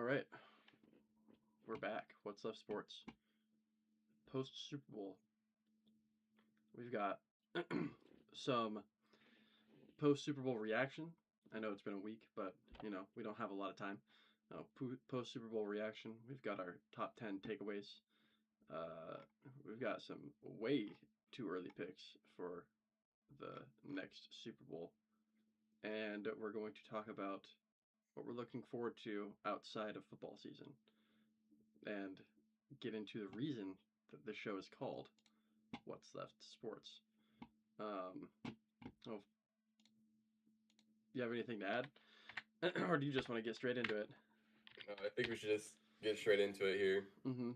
right, we're back. What's up, sports? Post Super Bowl, we've got some post Super Bowl reaction. I know it's been a week, but we don't have a lot of time. Post Super Bowl reaction. We've got our top 10 takeaways. Uh, we've got some way too early picks for the next Super Bowl, and we're going to talk about what we're looking forward to outside of football season, and get into the reason that the show is called What's Left Sports. Um, oh, you have anything to add, or do you just want to get straight into it? I think we should just get straight into it here. Mm-hmm.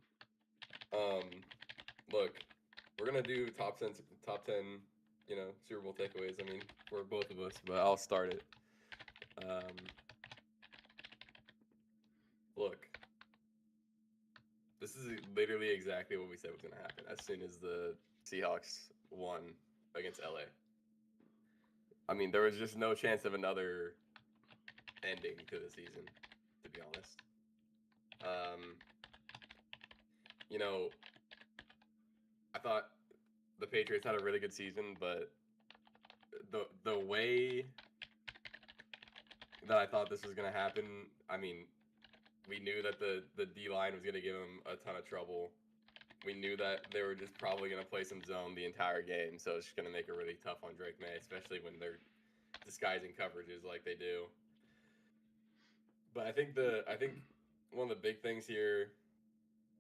Um, Look, we're gonna do top ten, Super Bowl takeaways. I mean, for both of us, but I'll start it. Um, Look, this is literally exactly what we said was gonna happen as soon as the Seahawks won against LA. I mean, there was just no chance of another ending to the season, to be honest. Um, you know, I thought the Patriots had a really good season, but the way that I thought this was gonna happen, I mean, we knew that the D line was gonna give them a ton of trouble. We knew that they were just probably gonna play some zone the entire game, so it's just gonna make it really tough on Drake May, especially when they're disguising coverages like they do. But I think one of the big things here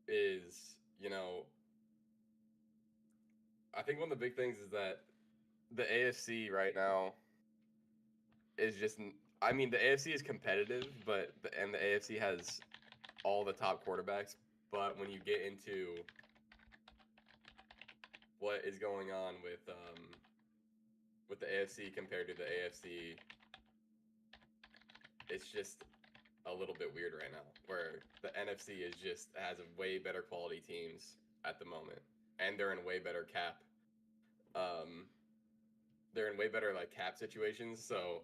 is, I think one of the big things is that the AFC right now is just, I mean, the AFC is competitive, and the AFC has all the top quarterbacks, but when you get into what is going on with the AFC compared to the AFC, it's just a little bit weird right now. Where the NFC is just has a way better quality teams at the moment, and they're in way better cap. Um, they're in way better like cap situations, so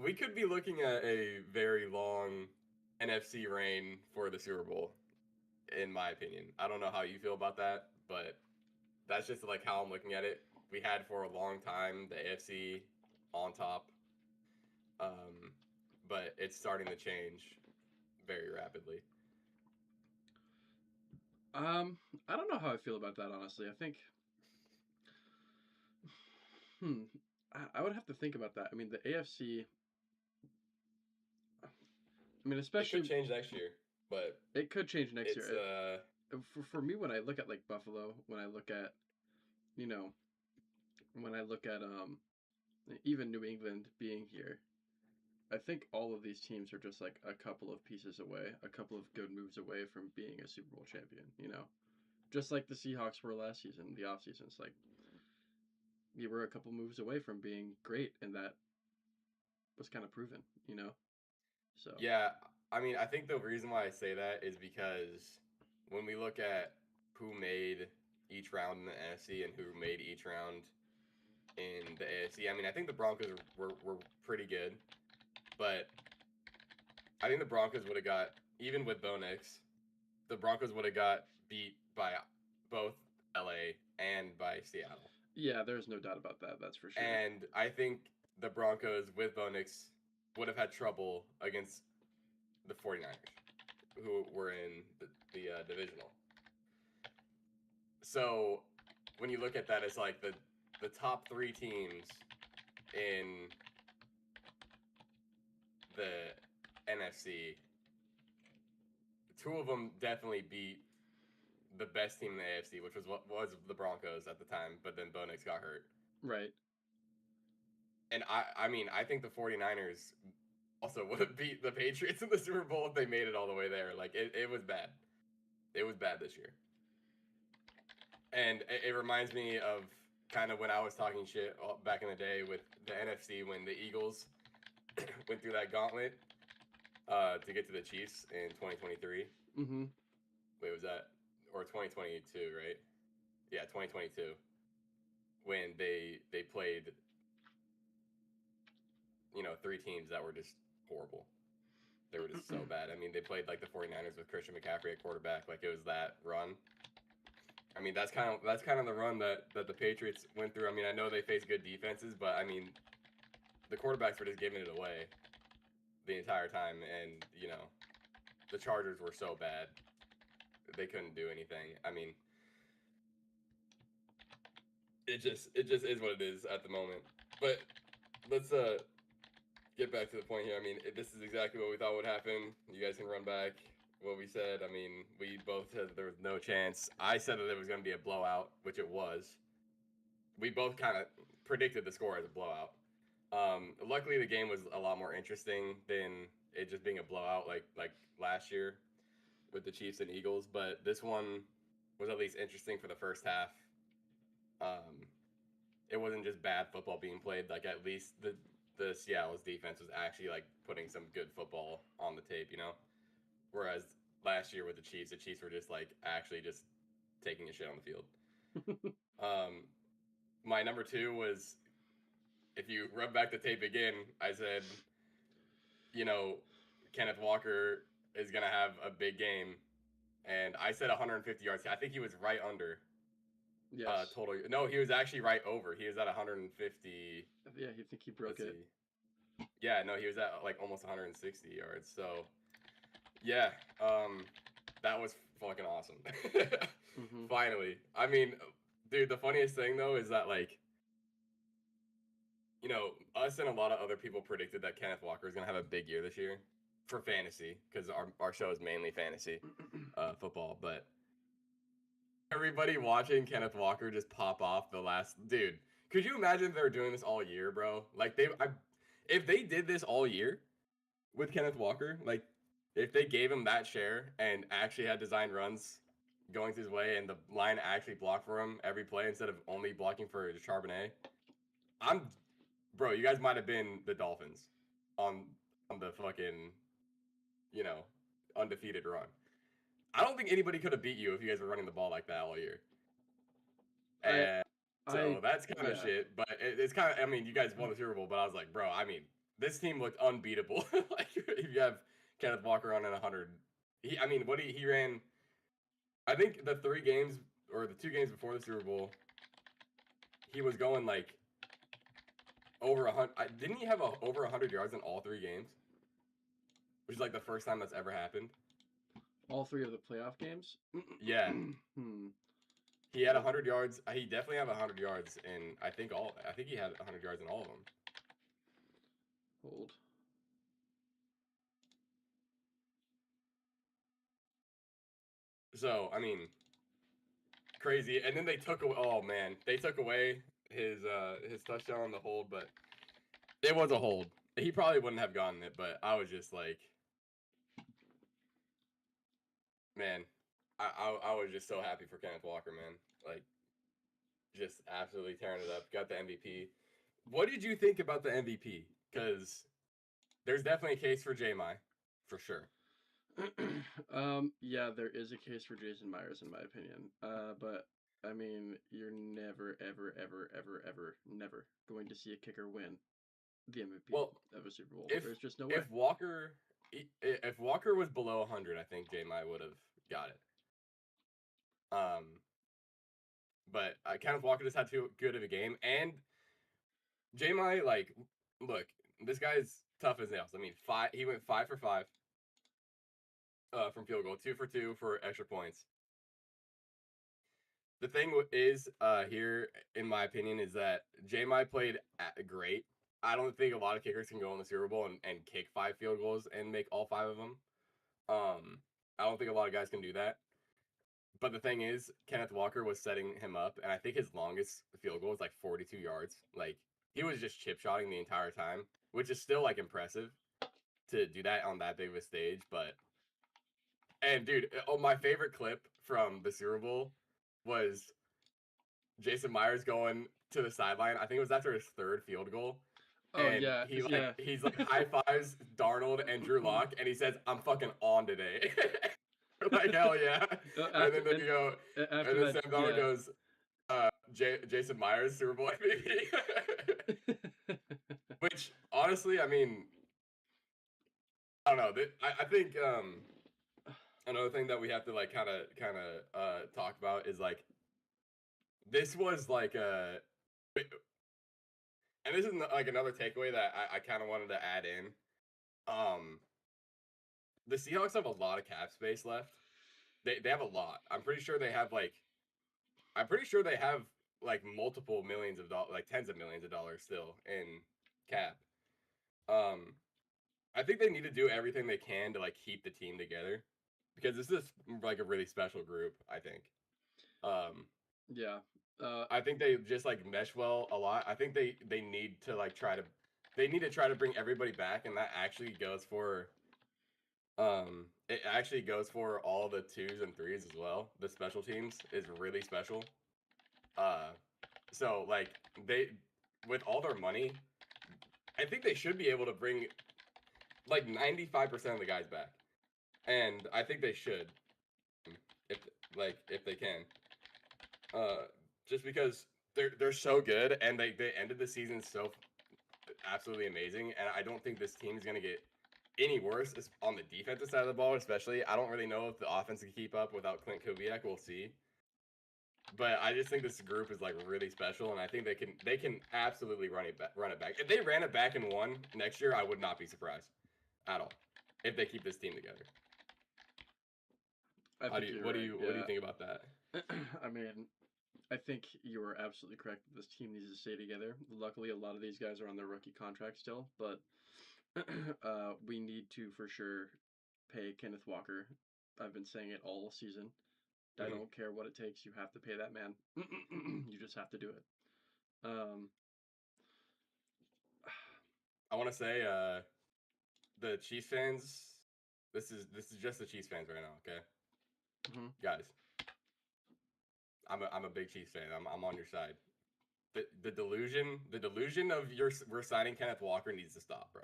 we could be looking at a very long NFC reign for the Super Bowl, in my opinion. I don't know how you feel about that, but that's just like how I'm looking at it. We had for a long time the AFC on top, um, but it's starting to change very rapidly. Um, I don't know how I feel about that, honestly. I think, hmm, I would have to think about that. I mean, the AFC. I mean, It could especially change next year, but it could change next year. it's For me, when I look at like Buffalo, when I look at you know, when I look at even New England being here, I think all of these teams are just like a couple of pieces away, a couple of good moves away from being a Super Bowl champion, Just like the Seahawks were last season, the offseason. It's like you were a couple moves away from being great, and that was kind of proven. So, yeah. I mean, I think the reason why I say that is because when we look at who made each round in the NFC and who made each round in the AFC, I mean, I think the Broncos were pretty good, but I think the Broncos would have got, even with Bo Nix, the Broncos would have got beat by both LA and by Seattle. yeah, there's no doubt about that. That's for sure. And I think the Broncos with Bo Nix would have had trouble against the 49ers, who were in the divisional. So when you look at that, it's like the top three teams in the NFC, two of them definitely beat the best team in the AFC, which was what was the Broncos at the time, but then Bo Nix got hurt. Right. And I mean, I think the 49ers also would have beat the Patriots in the Super Bowl if they made it all the way there. Like it was bad. It was bad this year. And it reminds me of kind of when I was talking shit back in the day with the NFC when the Eagles went through that gauntlet to get to the Chiefs in 2023. Mm-hmm. Wait, was that or 2022? Right? Yeah, 2022. When they played, three teams that were just horrible. They were just so bad. I mean, they played like the 49ers with Christian McCaffrey at quarterback. Like it was that run. I mean, that's kind of the run that the Patriots went through. I mean, I know they faced good defenses, but I mean, the quarterbacks were just giving it away the entire time, and the Chargers were so bad they couldn't do anything. I mean, it just is what it is at the moment. But let's get back to the point here. I mean, this is exactly what we thought would happen. You guys can run back what we said. I mean, we both said there was no chance. I said that it was going to be a blowout, which it was. We both kind of predicted the score as a blowout. Luckily, the game was a lot more interesting than it just being a blowout like last year with the Chiefs and Eagles. But this one was at least interesting for the first half. Um, it wasn't just bad football being played. Like at least the Seattle's defense was actually like putting some good football on the tape, Whereas last year with the Chiefs were just like actually just taking a shit on the field. My number two was, if you rub back the tape again, I said, Kenneth Walker is gonna have a big game, and I said 150 yards. I think he was right under Yes. total. No, he was actually right over. He was at 150. Yeah, you think he broke it? Yeah, no, he was at like almost 160 yards. So, yeah, that was fucking awesome. Mm-hmm. Finally, I mean, dude, the funniest thing though is that like, us and a lot of other people predicted that Kenneth Walker is gonna have a big year this year for fantasy, because our show is mainly fantasy football, but everybody watching Kenneth Walker just pop off the last dude. Could you imagine if they were doing this all year, bro? Like if they did this all year with Kenneth Walker, like if they gave him that share and actually had designed runs going his way and the line actually blocked for him every play instead of only blocking for Charbonnet, bro, you guys might have been the Dolphins on the fucking, you know, undefeated run. I don't think anybody could have beat you if you guys were running the ball like that all year. And so that's kind of yeah. shit. But it's kind of, I mean, you guys won the Super Bowl, but I was like, bro, I mean, this team looked unbeatable. Like if you have Kenneth Walker on in 100, he ran. I think the 3 games or the 2 games before the Super Bowl, he was going like over 100. Didn't he have over 100 yards in all 3 games? Which is like the first time that's ever happened. All 3 of the playoff games? Yeah. He had 100 yards. He definitely had 100 yards in, I think he had 100 yards in all of them. Hold. So, I mean, crazy. And then they took away, oh man, they took away his touchdown on the hold, but it was a hold. He probably wouldn't have gotten it, but I was just like, man, I was just so happy for Kenneth Walker, man. Like, just absolutely tearing it up. Got the MVP. What did you think about the MVP? Because there's definitely a case for J-My, for sure. Yeah, there is a case for Jason Myers in my opinion. But I mean, you're never, ever, ever, ever, ever, never going to see a kicker win the MVP of a Super Bowl. There's just no way. If Walker was below 100, I think J-My would have got it. But Kenneth Walker just had too good of a game, and J-My, like, look, this guy's tough as nails. I mean, he went 5 for 5 from field goal, 2 for 2 for extra points. The thing is, here, in my opinion, is that J-My played great. I don't think a lot of kickers can go in the Super Bowl and kick 5 field goals and make all 5 of them. I don't think a lot of guys can do that. But the thing is, Kenneth Walker was setting him up, and I think his longest field goal was like 42 yards. Like, he was just chip shotting the entire time, which is still like impressive to do that on that big of a stage. And dude, my favorite clip from the Super Bowl was Jason Myers going to the sideline. I think it was after his 3rd field goal. Oh, And yeah. he's like high fives Darnold and Drew Lock, and he says, "I'm fucking on today." Like, hell yeah. And then Sam Darnold goes, Jason Myers, Super Bowl MVP. Which, honestly, I mean, I don't know. I think another thing that we have to like kind of talk about is like this was like a and this is like another takeaway that I kind of wanted to add in. Um, the Seahawks have a lot of cap space left. They have a lot. I'm pretty sure they have like multiple millions of dollars, like tens of millions of dollars still in cap. Um, I think they need to do everything they can to like keep the team together because this is like a really special group. I think. Um, Yeah. Uh, I think they just like mesh well a lot. I think they need to like they need to try to bring everybody back, and that actually goes for it actually goes for all the twos and threes as well. The special teams is really special. Uh, so like they with all their money, I think they should be able to bring like 95% of the guys back, and I think they should if if they can. Uh, just because they're so good and they ended the season so absolutely amazing, and I don't think this team is gonna get any worse on the defensive side of the ball, especially. I don't really know if the offense can keep up without Clint Kubiak. We'll see. But I just think this group is like really special, and I think they can absolutely run it back. If they ran it back and won next year, I would not be surprised at all if they keep this team together. I How do think you you're what do right. you what do you Yeah. think about that? I mean, I think you are absolutely correct that this team needs to stay together. Luckily, a lot of these guys are on their rookie contract still, but we need to for sure pay Kenneth Walker. I've been saying it all season. I Hmm. don't care what it takes. You have to pay that man. You just have to do it. Um, I want to say the Chiefs fans. This is just the Chiefs fans right now, okay, mhm. guys. I'm a big Chiefs fan. I'm on your side. The delusion of we're signing Kenneth Walker needs to stop, bro.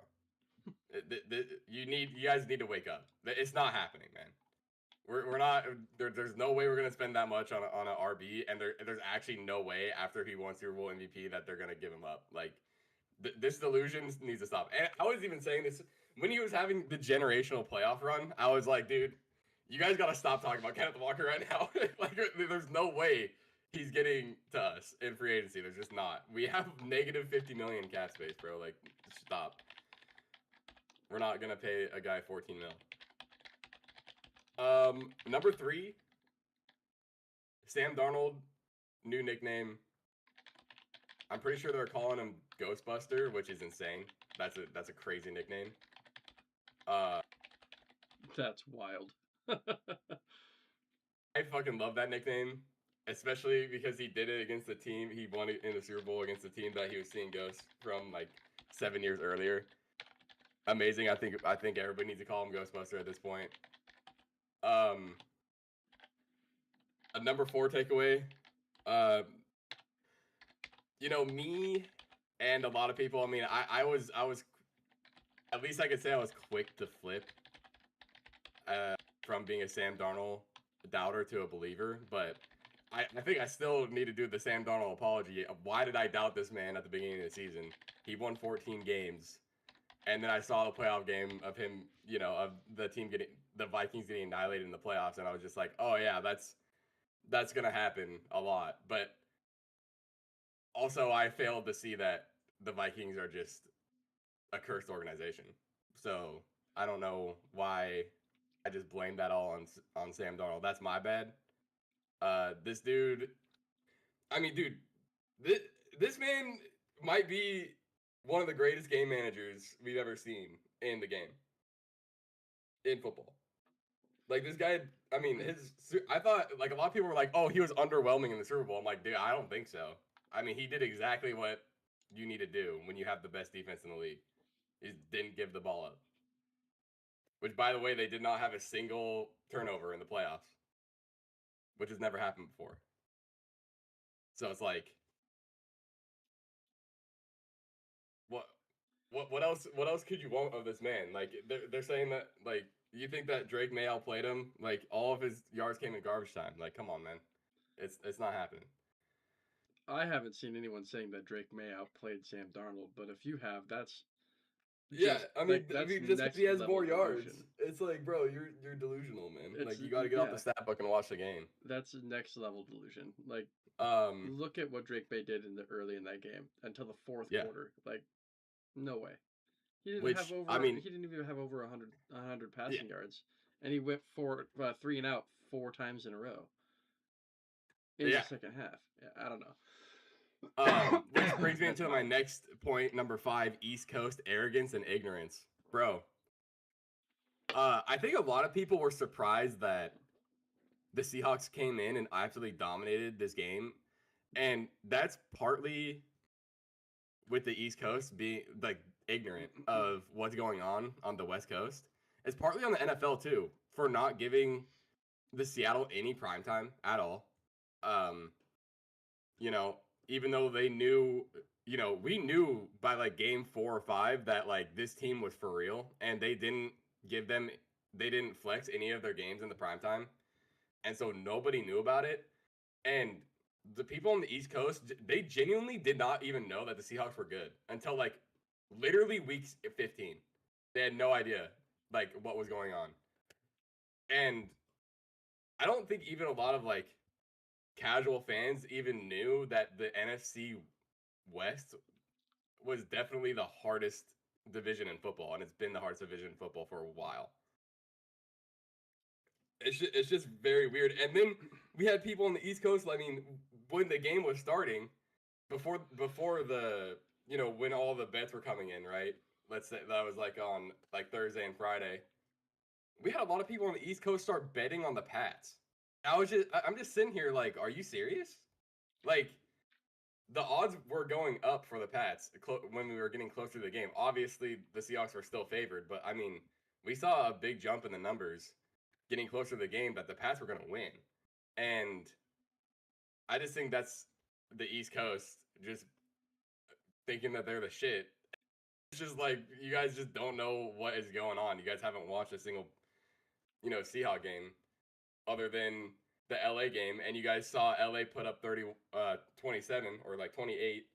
You guys need to wake up. It's not happening, man. We're not there's no way we're gonna spend that much on an RB, and there's actually no way after he won Super Bowl MVP that they're gonna give him up. Like this delusion needs to stop. And I was even saying this when he was having the generational playoff run. I was like, dude, you guys gotta stop talking about Kenneth Walker right now. Like there's no way he's getting to us in free agency. There's just not. We have negative 50 million cap space, bro. Like stop. We're not gonna pay a guy 14 mil. Number three, Sam Darnold, new nickname. I'm pretty sure they're calling him Ghostbuster, which is insane. That's a crazy nickname. Uh, That's wild. I fucking love that nickname, especially because he did it against the team he won it in the Super Bowl against the team that he was seeing ghosts from like 7 years earlier. Amazing. I think everybody needs to call him Ghostbuster at this point. Um, a number four takeaway. Uh, me and a lot of people. I mean, I was at least I could say I was quick to flip from being a Sam Darnold doubter to a believer, but I think I still need to do the Sam Darnold apology. Why did I doubt this man at the beginning of the season? He won 14 games, and then I saw the playoff game of him, of the Vikings getting annihilated in the playoffs, and I was just like, oh yeah, that's gonna happen a lot. But also, I failed to see that the Vikings are just a cursed organization. So I don't know why I just blamed that all on Sam Darnold. That's my bad. This dude, I mean, dude, this this man might be one of the greatest game managers we've ever seen in the game in football. Like this guy, I mean, I thought like a lot of people were like, oh, he was underwhelming in the Super Bowl. I'm like, dude, I don't think so. I mean, he did exactly what you need to do when you have the best defense in the league. He just didn't give the ball up. Which, by the way, they did not have a single turnover in the playoffs, which has never happened before. So it's like, what, what else could you want of this man? Like, they're saying that like you think that Drake May outplayed him? Like, all of his yards came in garbage time. Like, come on, man, it's not happening. I haven't seen anyone saying that Drake May outplayed Sam Darnold, but if you have, Yeah, Just I like that's mean, just because he next has level more yards, delusion. it's like, bro, you're delusional, man. It's Like, you got to get off the yeah, stat book and watch the game. that's next level delusion. Like Um, look at what Drake Bay did in the early in that game until the fourth yeah, quarter. Like no way. which I mean, He didn't even have over 100 yeah, passing yards, and he went for 3 and out 4 times in a row in the yeah. second half. Yeah, I don't know. Which brings me That's into my mine. next point, number 5: East Coast arrogance and ignorance, bro. I think a lot of people were surprised that the Seahawks came in and absolutely dominated this game, and that's partly with the East Coast being like ignorant of what's going on the West Coast. It's partly on the NFL too for not giving the Seattle any primetime at all. Um, you know, even though they knew, we knew by like game 4 or 5 that like this team was for real, and they didn't flex any of their games in the primetime, and so nobody knew about it. And the people on the East Coast, they genuinely did not even know that the Seahawks were good until like literally week 15. They had no idea like what was going on. And I don't think even a lot of like casual fans even knew that the NFC West was definitely the hardest division in football, and it's been the hardest division in football for a while. It's just very weird. And then we had people on the East Coast. I mean, when the game was starting, before the when all the bets were coming in, right? Let's say that was like on like Thursday and Friday. We had a lot of people on the East Coast start betting on the Pats. I'm just sitting here like, are you serious? Like the odds were going up for the Pats when we were getting closer to the game. Obviously, the Seahawks were still favored, but I mean, we saw a big jump in the numbers getting closer to the game that the Pats were going to win. And I just think that's the East Coast just thinking that they're the shit. It's just like you guys just don't know what is going on. You guys haven't watched a single, Seahawk game other than the LA game, and you guys saw LA put up 27 or like 28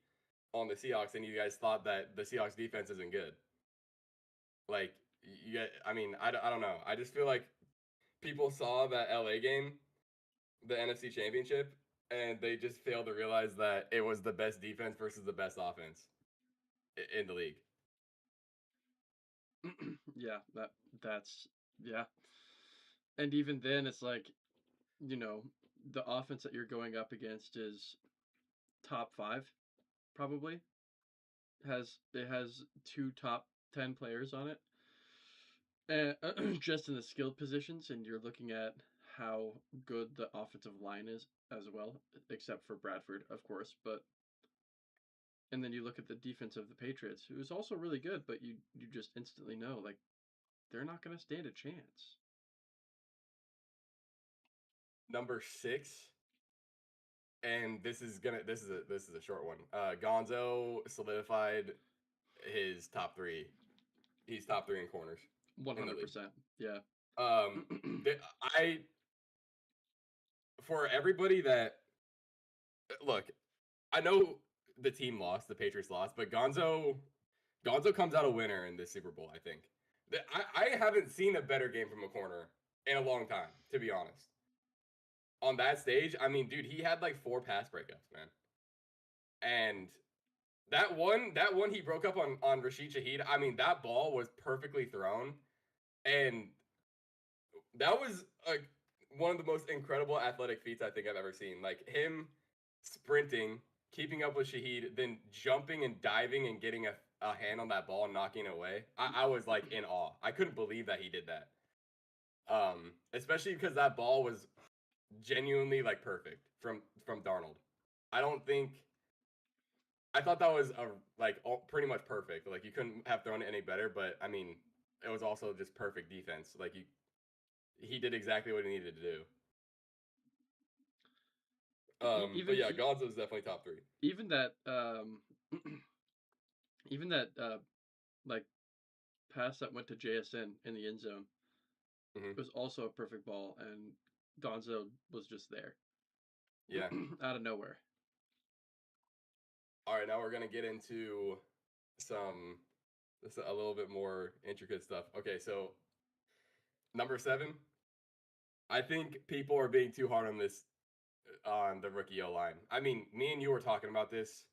on the Seahawks, and you guys thought that the Seahawks defense isn't good. Like, I mean, I don't know. I just feel like people saw that LA game, the NFC Championship, and they just failed to realize that it was the best defense versus the best offense in the league. Yeah, that's yeah. And even then, it's like you know the offense that you're going up against is top five, probably has two top 10 players on it, and just in the skilled positions, and you're looking at how good the offensive line is as well, except for Bradford, of course. But and then you look at the defense of the Patriots, who is also really good, but you just instantly know like they're not going to stand a chance. Number 6, and this is a short one. Gonzo solidified his top 3. He's top 3 in corners in the league. 100%. Yeah. Um, I for everybody that look, I know the team lost, the Patriots lost, but Gonzo comes out a winner in this Super Bowl. I think I haven't seen a better game from a corner in a long time, to be honest. On that stage, I mean, dude, he had like 4 pass breakups, man, and that one he broke up on Rashid Shaheed. I mean, that ball was perfectly thrown, and that was like one of the most incredible athletic feats I think I've ever seen. Like him sprinting, keeping up with Shaheed, then jumping and diving and getting a hand on that ball and knocking it away. I was like in awe. I couldn't believe that he did that. Especially because that ball was genuinely like perfect from Darnold. I don't think I thought that was pretty much perfect. Like you couldn't have thrown it any better, but I mean, it was also just perfect defense. Like he did exactly what he needed to do. But Even yeah, Gonzo's definitely top 3. even that even that like pass that went to JSN in the end zone Hmm. was also a perfect ball, and Gonzo was just there Yeah. out of nowhere. All right, now we're gonna get into some This is a little bit more intricate stuff. Okay, so number 7, I think people are being too hard on this on the rookie O line. I mean, me and you were talking about this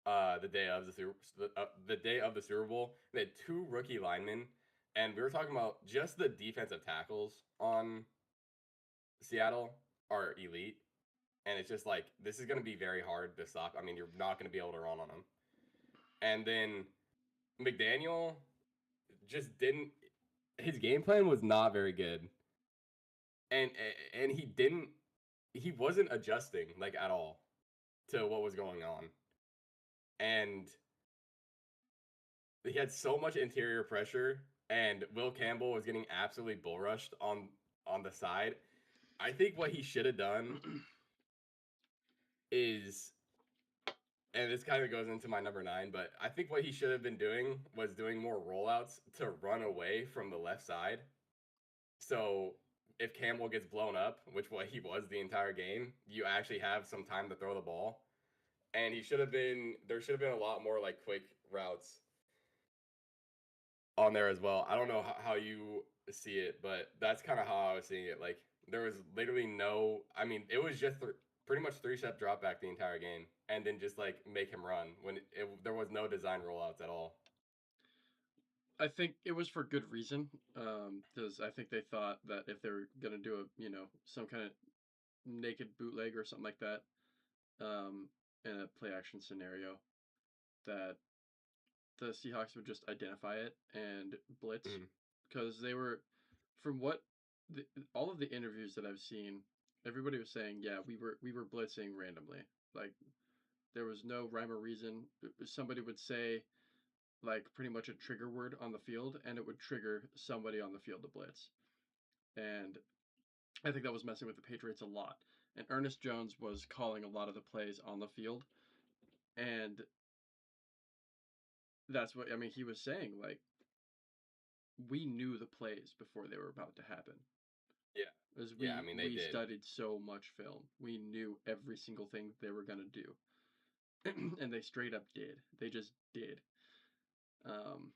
the day of the day of the Super Bowl. They had 2 rookie linemen, and we were talking about just the defensive tackles on Seattle are elite, and it's just like this is going to be very hard to stop. I mean, you're not going to be able to run on them. And then McDaniel just didn't. His game plan was not very good, and and he wasn't adjusting like at all to what was going on, and he had so much interior pressure, and Will Campbell was getting absolutely bull rushed on the side. I think what he should have done is, and this kind of goes into my number 9, but I think what he should have been doing was doing more rollouts to run away from the left side. So if Campbell gets blown up, which what he was the entire game, you actually have some time to throw the ball. And he should have been there should have been a lot more like quick routes on there as well. I don't know how you see it, but that's kind of how I was seeing it. Like there was literally no, I mean, it was just pretty much 3-step drop back the entire game, and then just like make him run when there was no design rollouts at all. I think it was for good reason, because I think they thought that if they were gonna do some kind of naked bootleg or something like that, in a play action scenario, that the Seahawks would just identify it and blitz, Mm, because they were, from what all of the interviews that I've seen, everybody was saying, yeah, we were blitzing randomly, like there was no rhyme or reason. Somebody would say like pretty much a trigger word on the field, and it would trigger somebody on the field to blitz. And I think that was messing with the Patriots a lot. And Ernest Jones was calling a lot of the plays on the field, and that's what I mean. He was saying like we knew the plays before they were about to happen, yeah, as yeah. I we mean, they we did. studied so much film. We knew every single thing they were gonna do, and they straight up did. They just did. Um,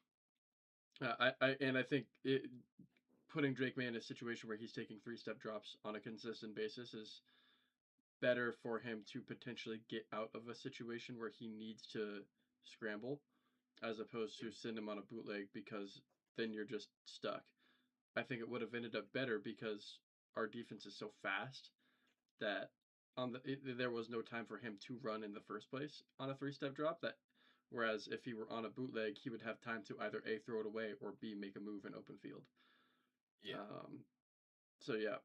I think putting Drake May in a situation where he's taking 3-step drops on a consistent basis is better for him to potentially get out of a situation where he needs to scramble, as opposed to send him on a bootleg, because then you're just stuck. I think it would have ended up better because our defense is so fast that there was no time for him to run in the first place on a 3-step drop. That whereas if he were on a bootleg, he would have time to either A, throw it away, or B, make a move in open field. Yeah, Um, so yeah,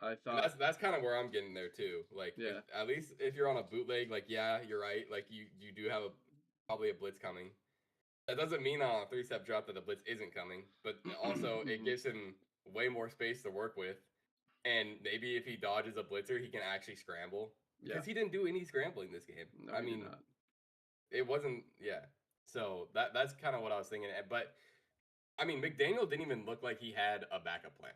I and thought, that's kind of where I'm getting there too. Like, if, yeah, at least if you're on a bootleg, like yeah, you're right. Like you do have probably a blitz coming. That doesn't mean on a 3-step drop that the blitz isn't coming, but also it mm-hmm. gives him way more space to work with. And maybe if he dodges a blitzer, he can actually scramble, Yeah, because he didn't do any scrambling this game. no, I he did mean, not. it wasn't. Yeah, so that's kind of what I was thinking. But I mean, McDaniel didn't even look like he had a backup plan.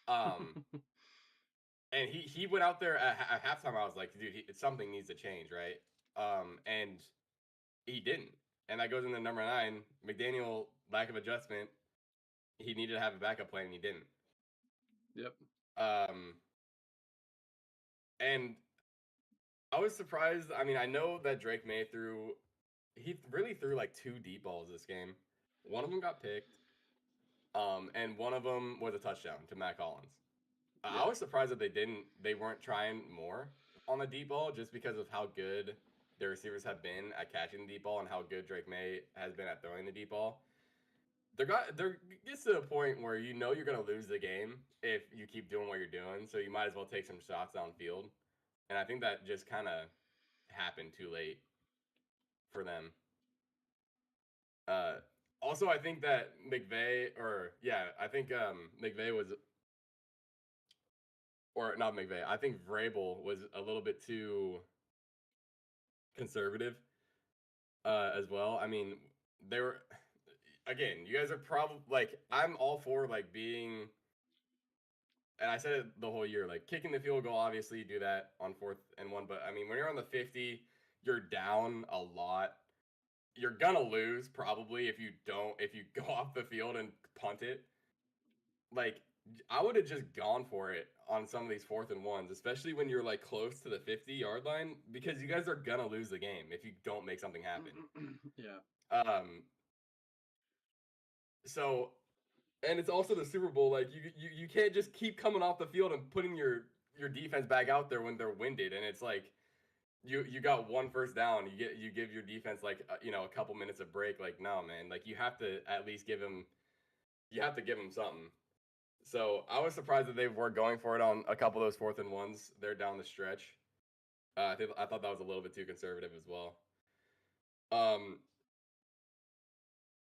Um, and he went out there at halftime. I was like, dude, something needs to change, right? And he didn't. And that goes into number 9. McDaniel, lack of adjustment. He needed to have a backup plan, and he didn't. Yep. Um, and I was surprised. I mean, I know that Drake May he really threw like 2 deep balls this game. One of them got picked, and one of them was a touchdown to Matt Collins. I Yeah. was surprised that they weren't trying more on the deep ball, just because of how good their receivers have been at catching the deep ball and how good Drake May has been at throwing the deep ball. There gets to a point where you know you're gonna lose the game if you keep doing what you're doing, so you might as well take some shots downfield. And I think that just kind of happened too late for them. Uh, Also, I think that I think McVay was, or not McVay. I think Vrabel was a little bit too conservative as well. I mean, they were again. You guys are probably like, I'm all for like being, and I said it the whole year, like kicking the field goal. Obviously, you do that on 4th and 1, but I mean, when you're on the 50, you're down a lot. you're gonna lose probably if you go off the field and punt it. Like I would have just gone for it on some of these 4th and 1s, especially when you're like close to the 50-yard line, because you guys are gonna lose the game if you don't make something happen. Yeah. Um, so and it's also the Super Bowl. Like you can't just keep coming off the field and putting your defense back out there when they're winded, and it's like you got one first down. You give your defense like a couple minutes of break. Like no man, like you have to at least give him something. So I was surprised that they were going for it on a couple of those 4th and 1s there down the stretch. I thought that was a little bit too conservative as well. Um,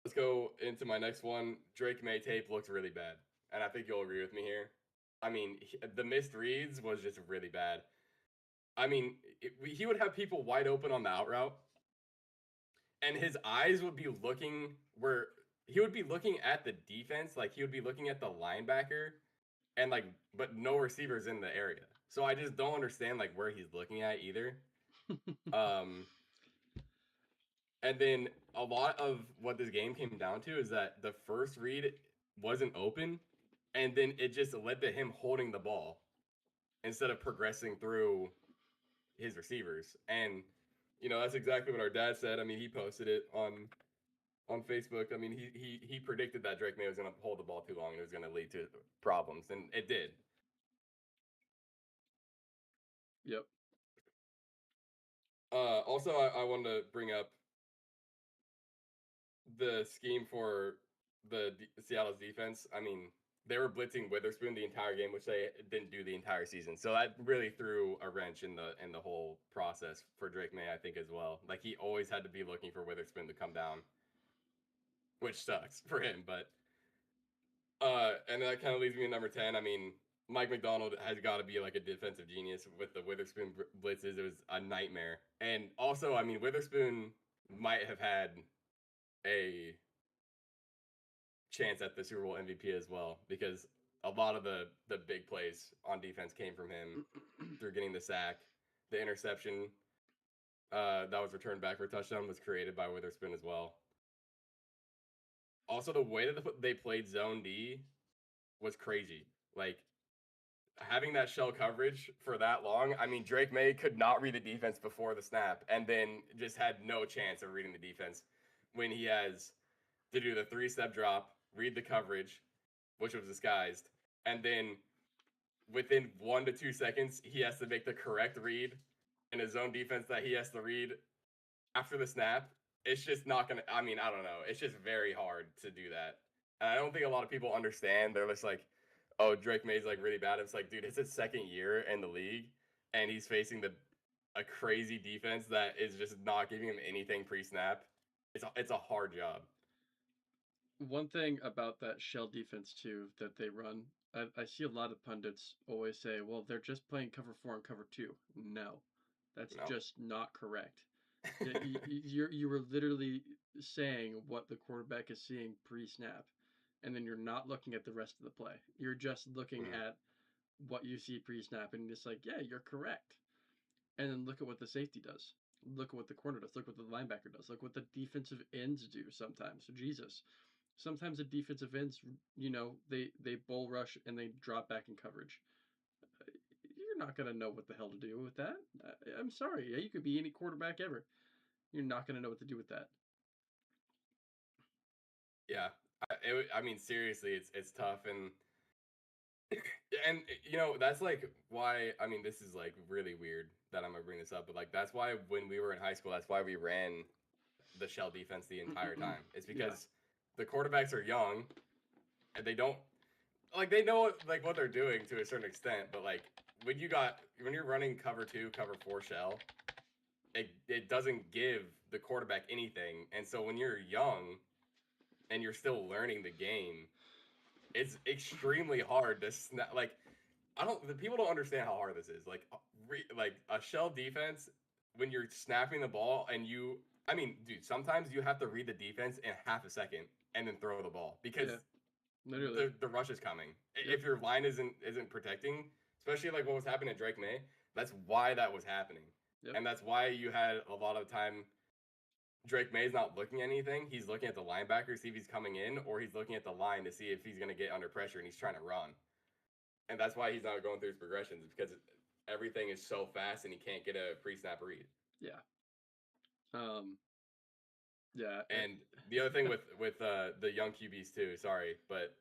let's go into my next one. Drake May tape looks really bad, and I think you'll agree with me here. I mean, the missed reads was just really bad. I mean, he would have people wide open on the out route, and his eyes would be looking where he would be looking at the defense, like he would be looking at the linebacker, and like, but no receivers in the area. So I just don't understand like where he's looking at either. Um, and then a lot of what this game came down to is that the first read wasn't open, and then it just led to him holding the ball instead of progressing through his receivers. And that's exactly what our dad said. I mean, he posted it on Facebook. I mean, he predicted that Drake May was going to hold the ball too long and it was going to lead to problems, and it did. Yep. Also, I wanted to bring up the scheme for Seattle's defense. I mean, they were blitzing Witherspoon the entire game, which they didn't do the entire season. So that really threw a wrench in the whole process for Drake May, I think, as well. Like he always had to be looking for Witherspoon to come down, which sucks for him. But and that kind of leads me to number 10. I mean, Mike McDonald has got to be like a defensive genius with the Witherspoon blitzes. It was a nightmare. And also, I mean, Witherspoon might have had a chance at the Super Bowl MVP as well, because a lot of the big plays on defense came from him through getting the sack. The interception that was returned back for a touchdown was created by Witherspoon as well. Also, the way that they played zone D was crazy. Like having that shell coverage for that long. I mean, Drake May could not read the defense before the snap, and then just had no chance of reading the defense when he has to do the 3-step drop, read the coverage, which was disguised, and then within 1 to 2 seconds, he has to make the correct read in his own defense that he has to read after the snap. It's just not gonna. I mean, I don't know. It's just very hard to do that, and I don't think a lot of people understand. They're just like, "Oh, Drake May's like really bad." It's like, dude, it's his second year in the league, and he's facing a crazy defense that is just not giving him anything pre-snap. It's a hard job. One thing about that shell defense too that they run, I see a lot of pundits always say, "Well, they're just playing cover 4 and cover 2." No, that's No. just not correct. You were literally saying what the quarterback is seeing pre-snap, and then you're not looking at the rest of the play. You're just looking Mm. at what you see pre-snap, and it's like, yeah, you're correct. And then look at what the safety does. Look at what the corner does. Look what the linebacker does. Look what the defensive ends do sometimes. Jesus. Sometimes the defensive ends, they bull rush and they drop back in coverage. You're not going to know what the hell to do with that. I'm sorry. Yeah, you could be any quarterback ever. You're not going to know what to do with that. Yeah, I mean, seriously, it's tough, and that's like why. I mean, this is like really weird that I'm gonna bring this up, but like that's why when we were in high school, that's why we ran the shell defense the entire time. It's Yeah. because the quarterbacks are young and they don't like they know like what they're doing to a certain extent, but like when you're running cover 2, cover 4 shell, it doesn't give the quarterback anything, and so when you're young and you're still learning the game, it's extremely hard to snap. Like the people don't understand how hard this is. Like a shell defense when you're snapping the ball and I mean, dude, sometimes you have to read the defense in half a second and then throw the ball because Yeah. Literally. the rush is coming. Yep. If your line isn't protecting, especially like what was happening at Drake May, that's why that was happening, Yep. and that's why you had a lot of time Drake May's not looking at anything. He's looking at the linebacker, see if he's coming in, or he's looking at the line to see if he's going to get under pressure and he's trying to run. And that's why he's not going through his progressions because everything is so fast and he can't get a pre-snap read. Yeah. Um. Yeah. And the other thing with the young QBs too, sorry, but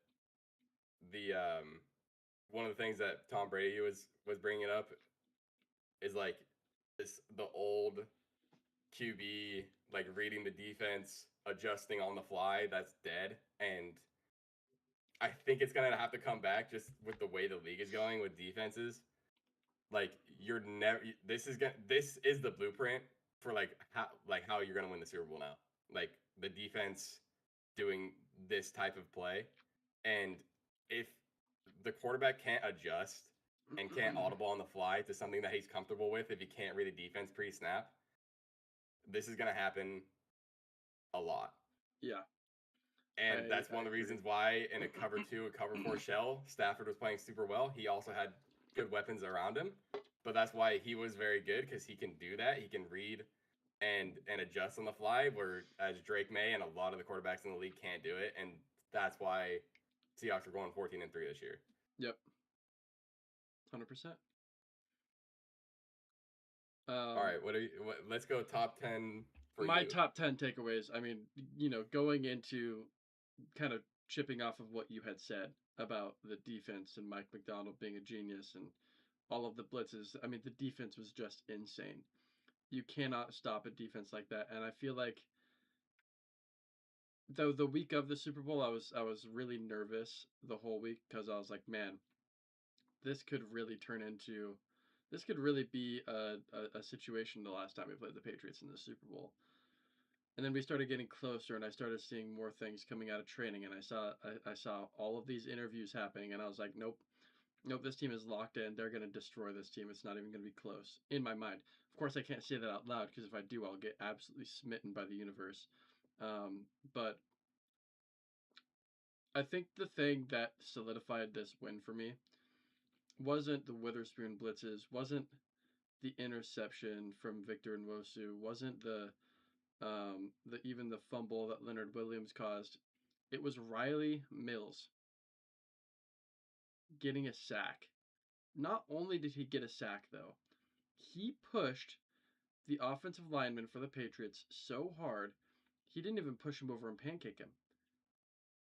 the one of the things that Tom Brady was bringing up is like the old QB like reading the defense, adjusting on the fly. That's dead, and I think it's gonna have to come back just with the way the league is going with defenses. Like you're never. This is the blueprint for like how you're gonna win the Super Bowl now. Like the defense doing this type of play, and if the quarterback can't adjust and can't audible on the fly to something that he's comfortable with, if he can't read the defense pre-snap, this is gonna happen a lot. Yeah. And that's I one of the agree. reasons why in a cover two, a cover four shell, Stafford was playing super well. He also had good weapons around him, but that's why he was very good because he can do that. He can read and adjust on the fly, whereas Drake May and a lot of the quarterbacks in the league can't do it, and that's why Seahawks are going 14-3 this year. Yep. 100%. All right, let's go top 10 for My you. top 10 takeaways. I mean, going into kind of chipping off of what you had said about the defense and Mike McDonald being a genius and all of the blitzes. I mean, the defense was just insane. You cannot stop a defense like that. And I feel like though the week of the Super Bowl, I was really nervous the whole week because I was like, man, this could really turn into this could really be a situation the last time we played the Patriots in the Super Bowl. And then we started getting closer, and I started seeing more things coming out of training, and I saw all of these interviews happening, and I was like, nope, nope, this team is locked in. They're gonna destroy this team. It's not even gonna be close in my mind. Of course, I can't say that out loud because if I do, I'll get absolutely smitten by the universe. But I think the thing that solidified this win for me wasn't the Witherspoon blitzes, wasn't the interception from Victor Nwosu, wasn't the even the fumble that Leonard Williams caused. It was Riley Mills getting a sack. Not only did he get a sack though, he pushed the offensive lineman for the Patriots so hard he didn't even push him over and pancake him.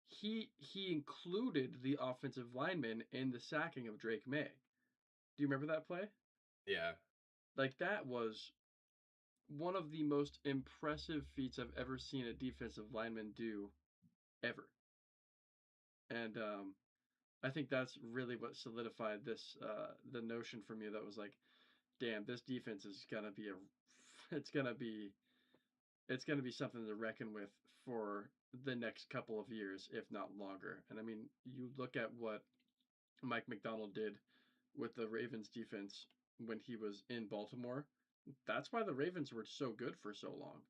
He included the offensive lineman in the sacking of Drake May. Do you remember that play? Yeah. Like that was one of the most impressive feats I've ever seen a defensive lineman do ever. And I think that's really what solidified this the notion for me that was like, damn, this defense is gonna be it's gonna be it's gonna be something to reckon with for the next couple of years, if not longer. And I mean, you look at what Mike McDonald did with the Ravens defense when he was in Baltimore. That's why the Ravens were so good for so long.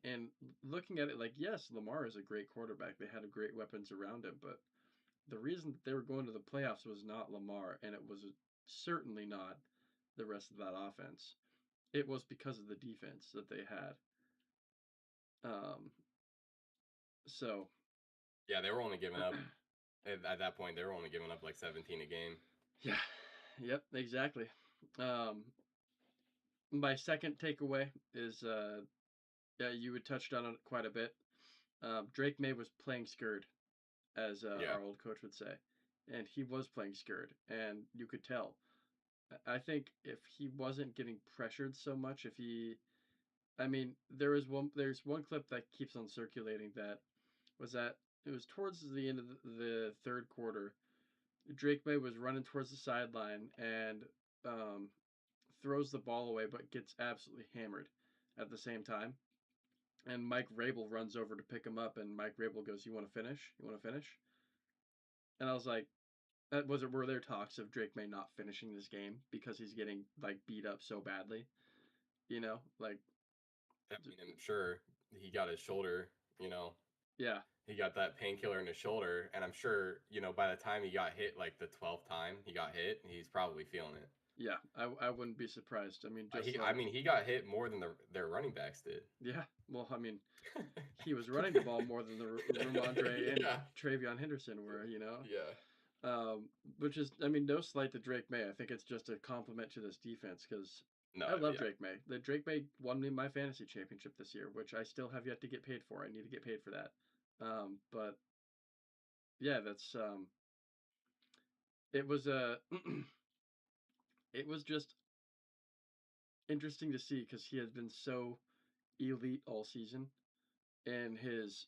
And looking at it like, yes, Lamar is a great quarterback. They had great weapons around him, but the reason that they were going to the playoffs was not Lamar, and it was certainly not the rest of that offense. It was because of the defense that they had. Um, so Yeah, they were only giving up at that point. They were only giving up like 17 a game. yeah, yep, exactly. Um, my second takeaway is yeah, you had touched on it quite a bit. Drake May was playing scared, as Yeah. our old coach would say, and he was playing scared, and you could tell. I think if he wasn't getting pressured so much, if he I mean, there's one clip that keeps on circulating that was that it was towards the end of the third quarter. Drake May was running towards the sideline and um, throws the ball away, but gets absolutely hammered at the same time. And Mike Rabel runs over to pick him up, and Mike Rabel goes, "You want to finish? You want to finish?" And I was like, Were there talks of Drake May not finishing this game because he's getting like beat up so badly? Like I mean, I'm sure he got his shoulder, yeah, he got that painkiller in his shoulder. And I'm sure, by the time he got hit, like the 12th time he got hit, he's probably feeling it. Yeah, I wouldn't be surprised. I mean, just I like mean, he got hit more than their running backs did. yeah. Well, I mean, he was running the ball more than the Ramondre and Yeah, Travion Henderson were. yeah. Um, which is, I mean, no slight to Drake May. I think it's just a compliment to this defense because No, I love yeah, Drake May. The Drake May won me my fantasy championship this year, which I still have yet to get paid for. I need to get paid for that. But yeah, that's it was a it was just interesting to see because he has been so elite all season in his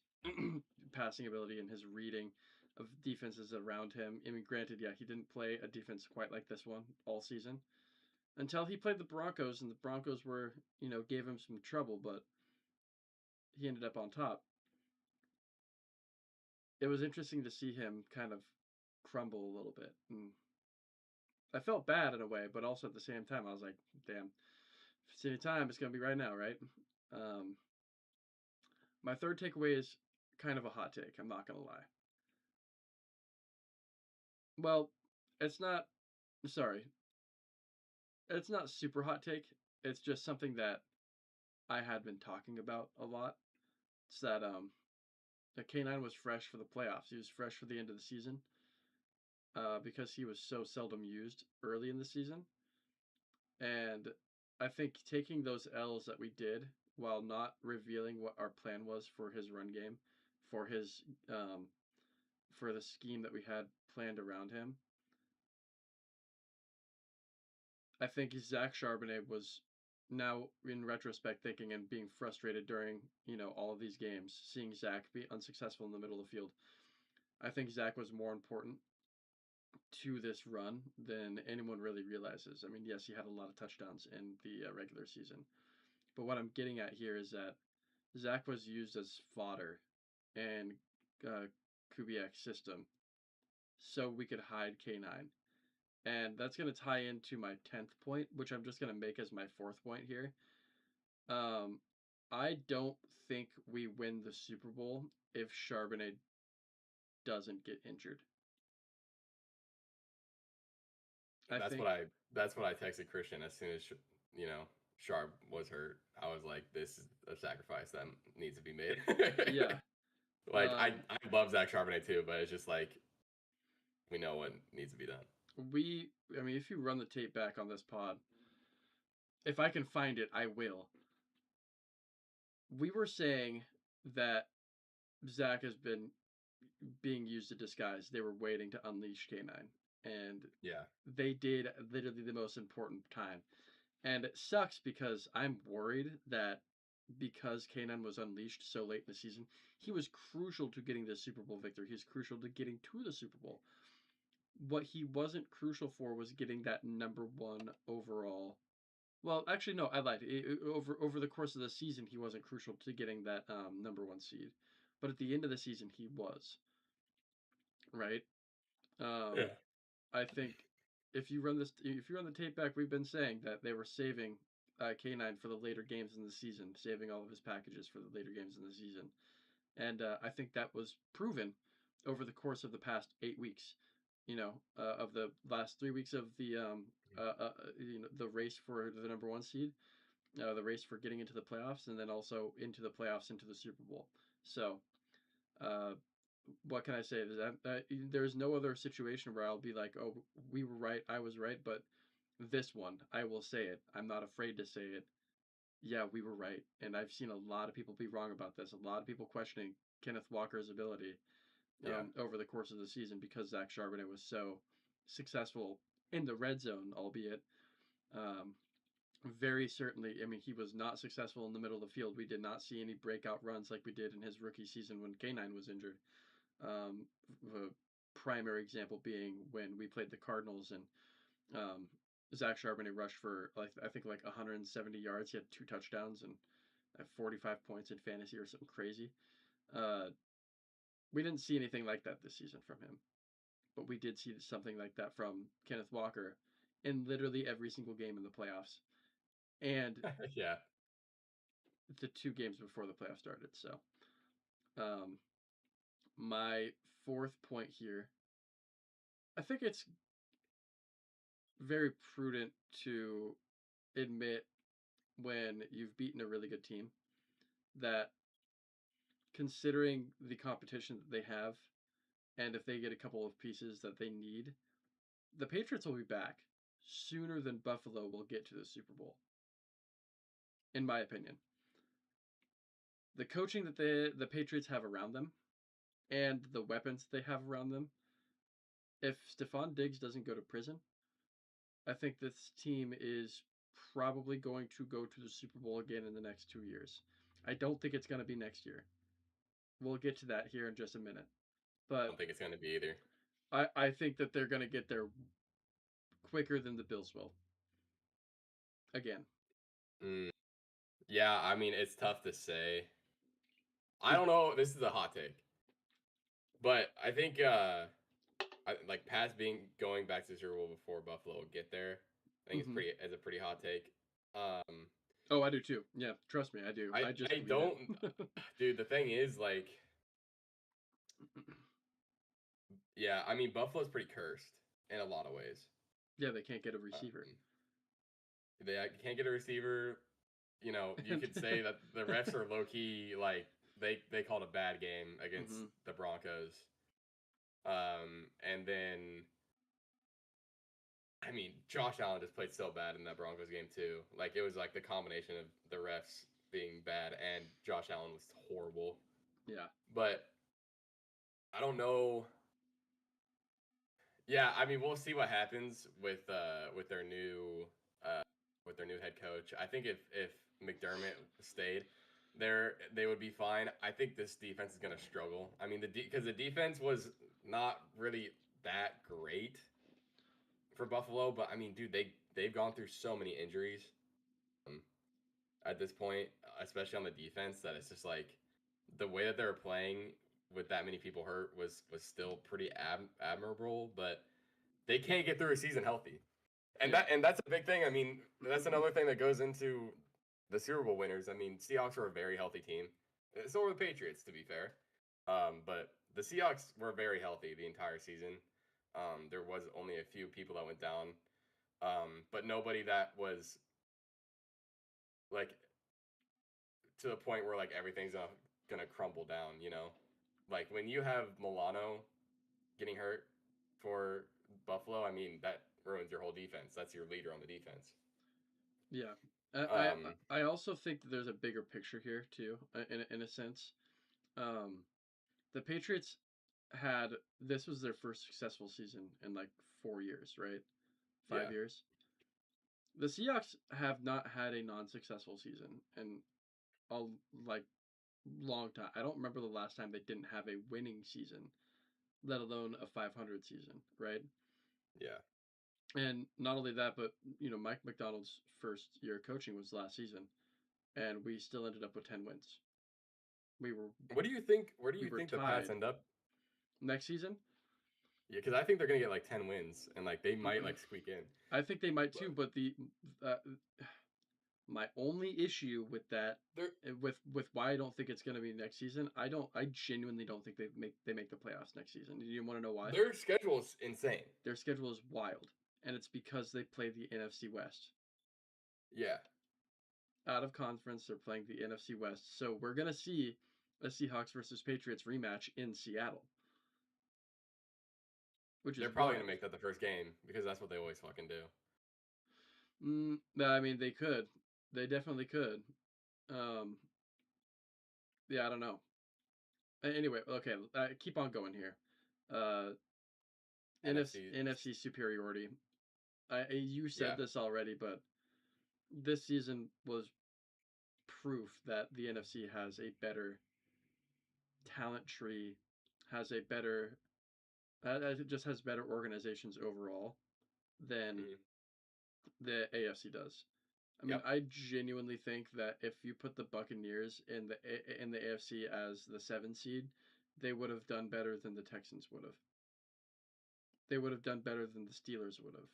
passing ability and his reading of defenses around him. I mean, granted, yeah, he didn't play a defense quite like this one all season until he played the Broncos, and the Broncos were, gave him some trouble, but he ended up on top. It was interesting to see him kind of crumble a little bit. And I felt bad in a way, but also at the same time, I was like, damn, if it's any time, it's going to be right now, right? Um, my third takeaway is kind of a hot take. I'm not going to lie. Well, it's not, sorry, it's not super hot take. It's just something that I had been talking about a lot. It's that the K9 was fresh for the playoffs. He was fresh for the end of the season because he was so seldom used early in the season. And I think taking those L's that we did while not revealing what our plan was for his run game, for his for the scheme that we had planned around him, I think Zach Charbonnet was now in retrospect thinking and being frustrated during all of these games, seeing Zach be unsuccessful in the middle of the field. I think Zach was more important to this run than anyone really realizes. I mean, yes, he had a lot of touchdowns in the regular season, but what I'm getting at here is that Zach was used as fodder in Kubiak's system so we could hide K9. And that's going to tie into my 10th point, which I'm just going to make as my fourth point here. Um, I don't think we win the Super Bowl if Charbonnet doesn't get injured. I That's think, what I texted Christian as soon as you know Sharp was hurt. I was like, this is a sacrifice that needs to be made. yeah, Like um, I love Zach Charbonnet too, but it's just like we know what needs to be done. I mean, if you run the tape back on this pod, if I can find it, I will. We were saying that Zach has been being used to disguise. They were waiting to unleash K9, and Yeah, they did literally the most important time. And it sucks because I'm worried that because K9 was unleashed so late in the season, he was crucial to getting the Super Bowl victory. He's crucial to getting to the Super Bowl. What he wasn't crucial for was getting that number one overall. Well, actually, no, I lied. Over the course of the season, he wasn't crucial to getting that number one seed, but at the end of the season, he was right. Um, yeah, I think if you run the tape back, we've been saying that they were saving K9 for the later games in the season, saving all of his packages for the later games in the season, and I think that was proven over the course of the past 8 weeks. Of the last 3 weeks of the the race for the number one seed, the race for getting into the playoffs, and then also into the playoffs, into the Super Bowl. So, uh, what can I say? There's no other situation where I'll be like, oh, we were right, I was right, but this one, I will say it. I'm not afraid to say it. Yeah, we were right, and I've seen a lot of people be wrong about this. A lot of people questioning Kenneth Walker's ability yeah, over the course of the season because Zach Charbonnet was so successful in the red zone, albeit um, very certainly. I mean, he was not successful in the middle of the field. We did not see any breakout runs like we did in his rookie season when K9 was injured. The primary example being when we played the Cardinals and Zach Charbonnet rushed for like I think like 170 yards. He had 2 touchdowns and 45 points in fantasy or something crazy. Uh, we didn't see anything like that this season from him, but we did see something like that from Kenneth Walker in literally every single game in the playoffs and yeah. the 2 games before the playoffs started. So, um, my fourth point here, I think it's very prudent to admit when you've beaten a really good team that considering the competition that they have, and if they get a couple of pieces that they need, the Patriots will be back sooner than Buffalo will get to the Super Bowl, in my opinion. The coaching that the Patriots have around them and the weapons they have around them, if Stephon Diggs doesn't go to prison, I think this team is probably going to go to the Super Bowl again in the next 2 years. I don't think it's going to be next year. We'll get to that here in just a minute. I But don't think it's going to be either. I think that they're going to get there quicker than the Bills will. Again. Mm, yeah, I mean, it's tough to say. I don't know. This is a hot take, but I think like Pats being going back to the Super Bowl before Buffalo will get there. I think it's Mm-hmm. pretty as a pretty hot take. Um, Oh, I do too. Yeah, trust me, I do. I I just I believe it. don't, dude. The thing is, like, yeah, I mean, Buffalo's pretty cursed in a lot of ways. Yeah, they can't get a Um, receiver. they can't get a receiver. You know, you could say that the refs are low key like they called a bad game against Mm-hmm. the Broncos. And then I mean, Josh Allen just played so bad in that Broncos game too. Like it was like the combination of the refs being bad and Josh Allen was horrible. Yeah. But I don't know. Yeah, I mean, we'll see what happens with their new uh with their new head coach. I think if McDermott stayed, they would be fine. I think this defense is going to struggle. I mean, because the defense was not really that great for Buffalo, but I mean, dude, they've gone through so many injuries um, at this point, especially on the defense, that it's just like the way that they were playing with that many people hurt was still pretty admirable, but they can't get through a season healthy. Yeah. And that's a big thing. I mean, that's another thing that goes into the Super Bowl winners. I mean, Seahawks were a very healthy team. So were the Patriots, to be fair. But the Seahawks were very healthy the entire season. There was only a few people that went down, but nobody that was like to the point where like everything's gonna crumble down. You know, like when you have Milano getting hurt for Buffalo, I mean that ruins your whole defense. That's your leader on the defense. Yeah. Um, I also think that there's a bigger picture here too, in a sense. Um, the Patriots had this was their first successful season in like 4 years, right? yeah, 5 years. The Seahawks have not had a non-successful season in a like long time. I don't remember the last time they didn't have a winning season, let alone a 500 season, right? yeah. And not only that, but Mike McDonald's first year of coaching was last season, and we still ended up with 10 wins. We were What do you think? Where do we you were think the Pats tied end up? next season. Yeah, because I think they're gonna get like 10 wins, and like they might like squeak in. I think they might too, But but the uh, my only issue with that, their with why I don't think it's going to be next season, I genuinely don't think they make the playoffs next season. Do you want to know why? their schedule is insane. Their schedule is wild, and it's because they play the NFC West. Yeah, Out of conference, they're playing the NFC West. So we're going to see a Seahawks versus Patriots rematch in Seattle, which is they're probably gonna wild. make that the first game because that's what they always fucking do. I mean, they could. They definitely could. Um, yeah, I don't know. Anyway, okay, keep on going here. Uh, NFC, NFC superiority. You said yeah. this already, but this season was proof that the NFC has a better talent tree, has a better, it just has better organizations overall than Mhm. the AFC does. I mean, Yep, I genuinely think that if you put the Buccaneers in the AFC as the 7 seed, they would have done better than the Texans would have. They would have done better than the Steelers would have.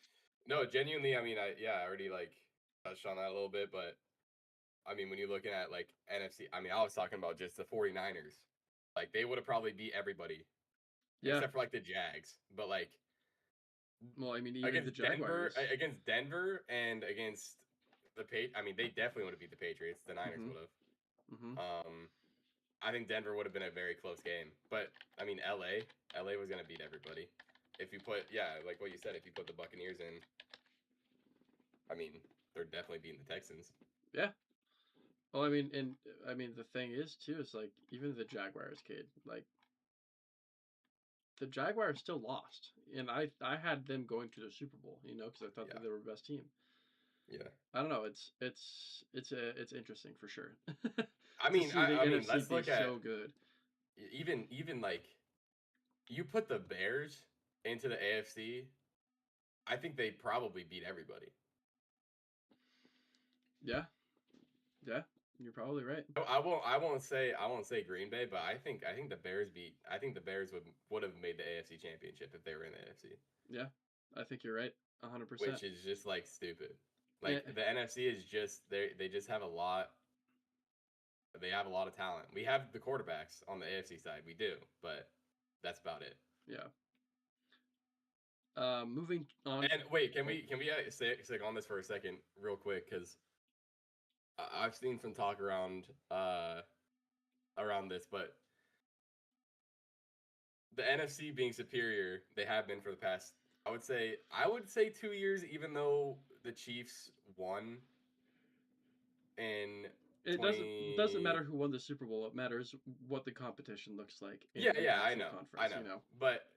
no, genuinely. I mean, I already like touched on that a little bit, but I mean, when you're looking at like NFC, I mean, I was talking about just the 49ers. Like they would have probably beat everybody Yeah, except for like the Jags, but like Well, I mean, even the Jaguars. Against Denver and against I mean, they definitely would have beat the Patriots. The Niners Mm-hmm. would have. Mm-hmm. I think Denver would have been a very close game, but I mean, LA was gonna beat everybody. If you put, yeah, like what you said, if you put the Buccaneers in, I mean, they're definitely beating the Texans. Yeah. Well, I mean, and I mean, the thing is too is like even the Jaguars, kid, like the Jaguars still lost, and I had them going to the Super Bowl, because I thought Yeah, that they were the best team. yeah. I don't know. It's interesting for sure I to mean, see the I mean, NFC let's be look at so good. even like you put the Bears into the AFC. I think they probably beat everybody. Yeah, yeah, you're probably right. I won't say Green Bay, but I think the Bears beat. I think the Bears would have made the AFC Championship if they were in the AFC, Yeah, I think you're right, 100%. which is just like stupid. Yeah, Like the NFC is just they just have a lot. They have a lot of talent. We have the quarterbacks on the AFC side. We do, but that's about it. yeah. Moving on. And wait, Oh, can we stick on this for a second, real quick? Because I've seen some talk around this, but the NFC being superior, they have been for the past. I would say 2 years, even though the Chiefs won in it doesn't 20. matter who won the Super Bowl. It matters what the competition looks like in Yeah, the yeah, actual I conference. know, but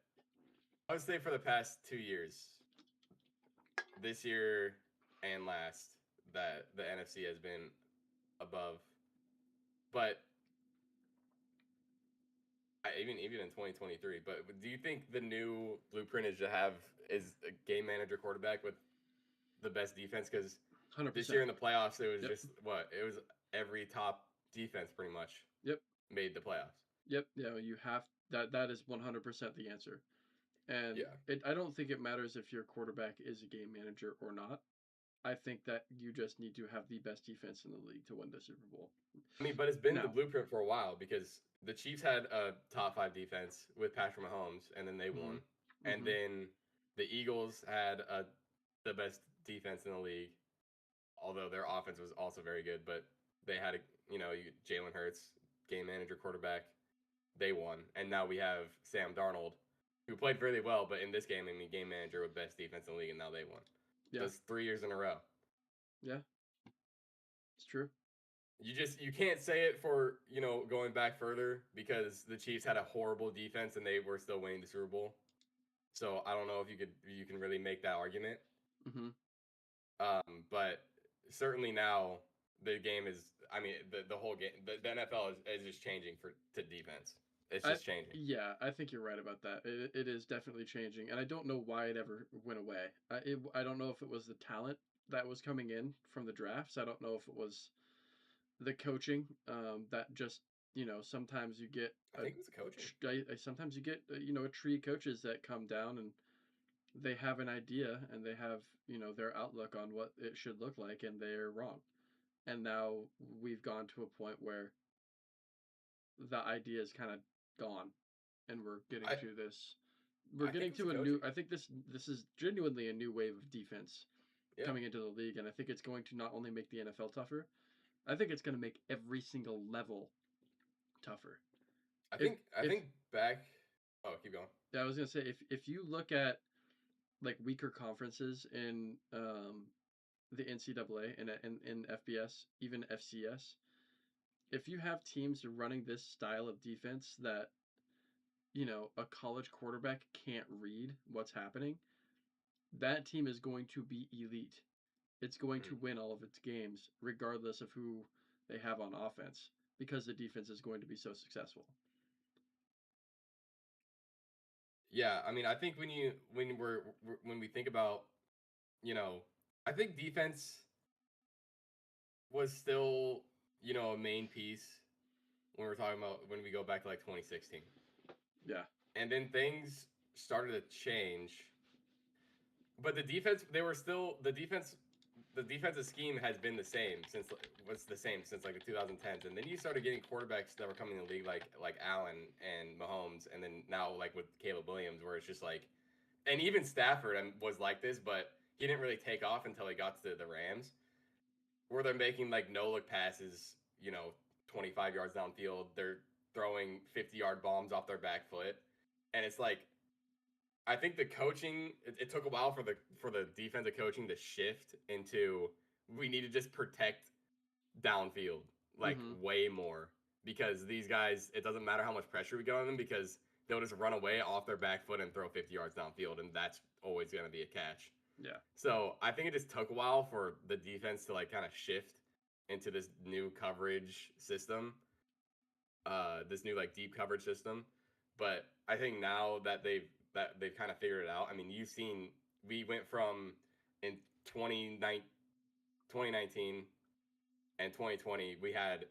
I would say for the past 2 years, this year and last, that the NFC has been above. But even in 2023. But do you think the new blueprint is a game manager quarterback with the best defense? Because this 100%. year in the playoffs, it was Yep. just it was every top defense pretty much Yep. made the playoffs. Yep. Yeah, you have that. That is 100% the answer. And Yeah, I don't think it matters if your quarterback is a game manager or not. I think that you just need to have the best defense in the league to win the Super Bowl. I mean, but it's been the Now, blueprint for a while because the Chiefs had a top five defense with Patrick Mahomes, and then they mm-hmm, won. And mm-hmm, then the Eagles had the best defense in the league, although their offense was also very good. But they had Jalen Hurts, game manager, quarterback. They won, and now we have Sam Darnold, who played really well, but in this game, I mean, game manager with best defense in the league, and now they won. yeah, That's 3 years in a row. yeah, it's true. You can't say it for going back further because the Chiefs had a horrible defense and they were still winning the Super Bowl. So I don't know if you can really make that argument. Mm-hmm. But certainly now the game is. I mean, the whole game, the NFL is just changing to defense. It's I just changing. Yeah, I think you're right about that. It is definitely changing, and I don't know why it ever went away. I don't know if it was the talent that was coming in from the drafts. I don't know if it was the coaching that just sometimes you get I think it was the coaching. sometimes you get a tree of coaches that come down and they have an idea and they have their outlook on what it should look like and they're wrong. And now we've gone to a point where the idea is kind of gone and we're getting I to this we're I think getting it was the to a new coaching. I think this is genuinely a new wave of defense Yeah, coming into the league, and I think it's going to not only make the NFL tougher, I think it's going to make every single level tougher. if I if think back. Oh, keep going. I was going to say if you look at like weaker conferences in the NCAA and in FBS, even FCS, if you have teams running this style of defense that a college quarterback can't read what's happening, that team is going to be elite. It's going Mm. to win all of its games, regardless of who they have on offense, because the defense is going to be so successful. Yeah, I mean, I think when we think about you know, I think defense was still, a main piece when we're talking about when we go back to like 2016. Yeah. And then things started to change. But the defense, they were still the defensive scheme has been the same since like the 2010s. And then you started getting quarterbacks that were coming in the league like Allen and Mahomes, and then now like with Caleb Williams, where it's just like and even Stafford was like this, but he didn't really take off until he got to the Rams, where they're making like no look passes, 25 yards downfield. They're throwing 50-yard bombs off their back foot, and it's like I think the coaching it took a while for the defensive coaching to shift into we need to just protect downfield like Mm-hmm. way more because these guys it doesn't matter how much pressure we get on them because they'll just run away off their back foot and throw 50 yards downfield and that's always going to be a catch. Yeah. So I think it just took a while for the defense to like kind of shift into this new coverage system, this new like deep coverage system. But I think now that they've kind of figured it out. I mean, you've seen we went from in 2019 and 2020 we had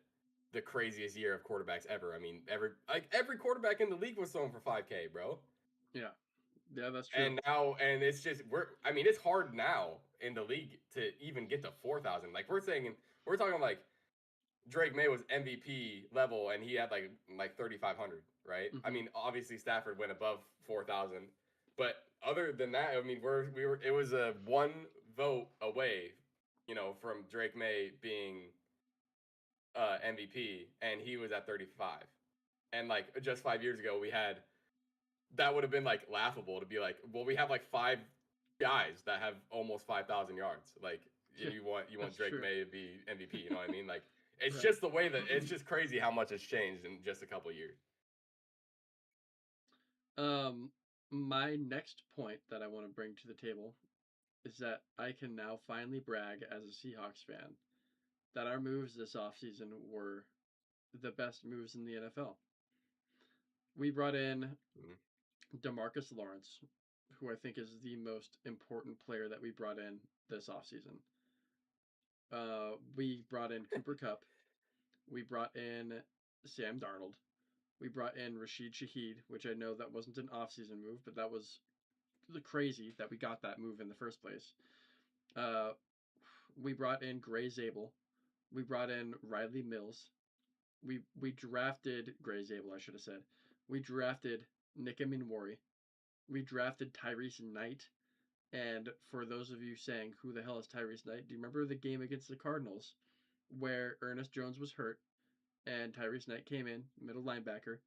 the craziest year of quarterbacks ever. I mean, every quarterback in the league was throwing for 5K, bro. Yeah. Yeah, that's true. And it's just I mean, it's hard now in the league to even get to 4,000. Like we're talking like Drake May was MVP level and he had like 3,500, right? I Mm-hmm. mean, obviously Stafford went above 4,000, but other than that, I mean, it was a one vote away, from Drake May being MVP, and he was at 35. And like just 5 years ago, we had that would have been like laughable to be like, well, we have like five guys that have almost 5,000 yards. Like, Yeah, and you want that's Drake true. May to be MVP. You know what I mean? Like, it's Right. just the way that it's just crazy how much has changed in just a couple years. um, my next point that I want to bring to the table is that I can now finally brag as a Seahawks fan that our moves this offseason were the best moves in the NFL. We brought in Mm-hmm. DeMarcus Lawrence, who I think is the most important player that we brought in this offseason. We brought in Cooper Cup. We brought in Sam Darnold. We brought in Rashid Shaheed, which I know that wasn't an offseason move, but that was crazy that we got that move in the first place. Uh, we brought in Gray Zabel. We brought in Riley Mills. We drafted Gray Zabel, I should have said. We drafted Nick Minwari. We drafted Tyrese Knight. And for those of you saying, who the hell is Tyrese Knight? Do you remember the game against the Cardinals where Ernest Jones was hurt and Tyrese Knight came in, middle linebacker,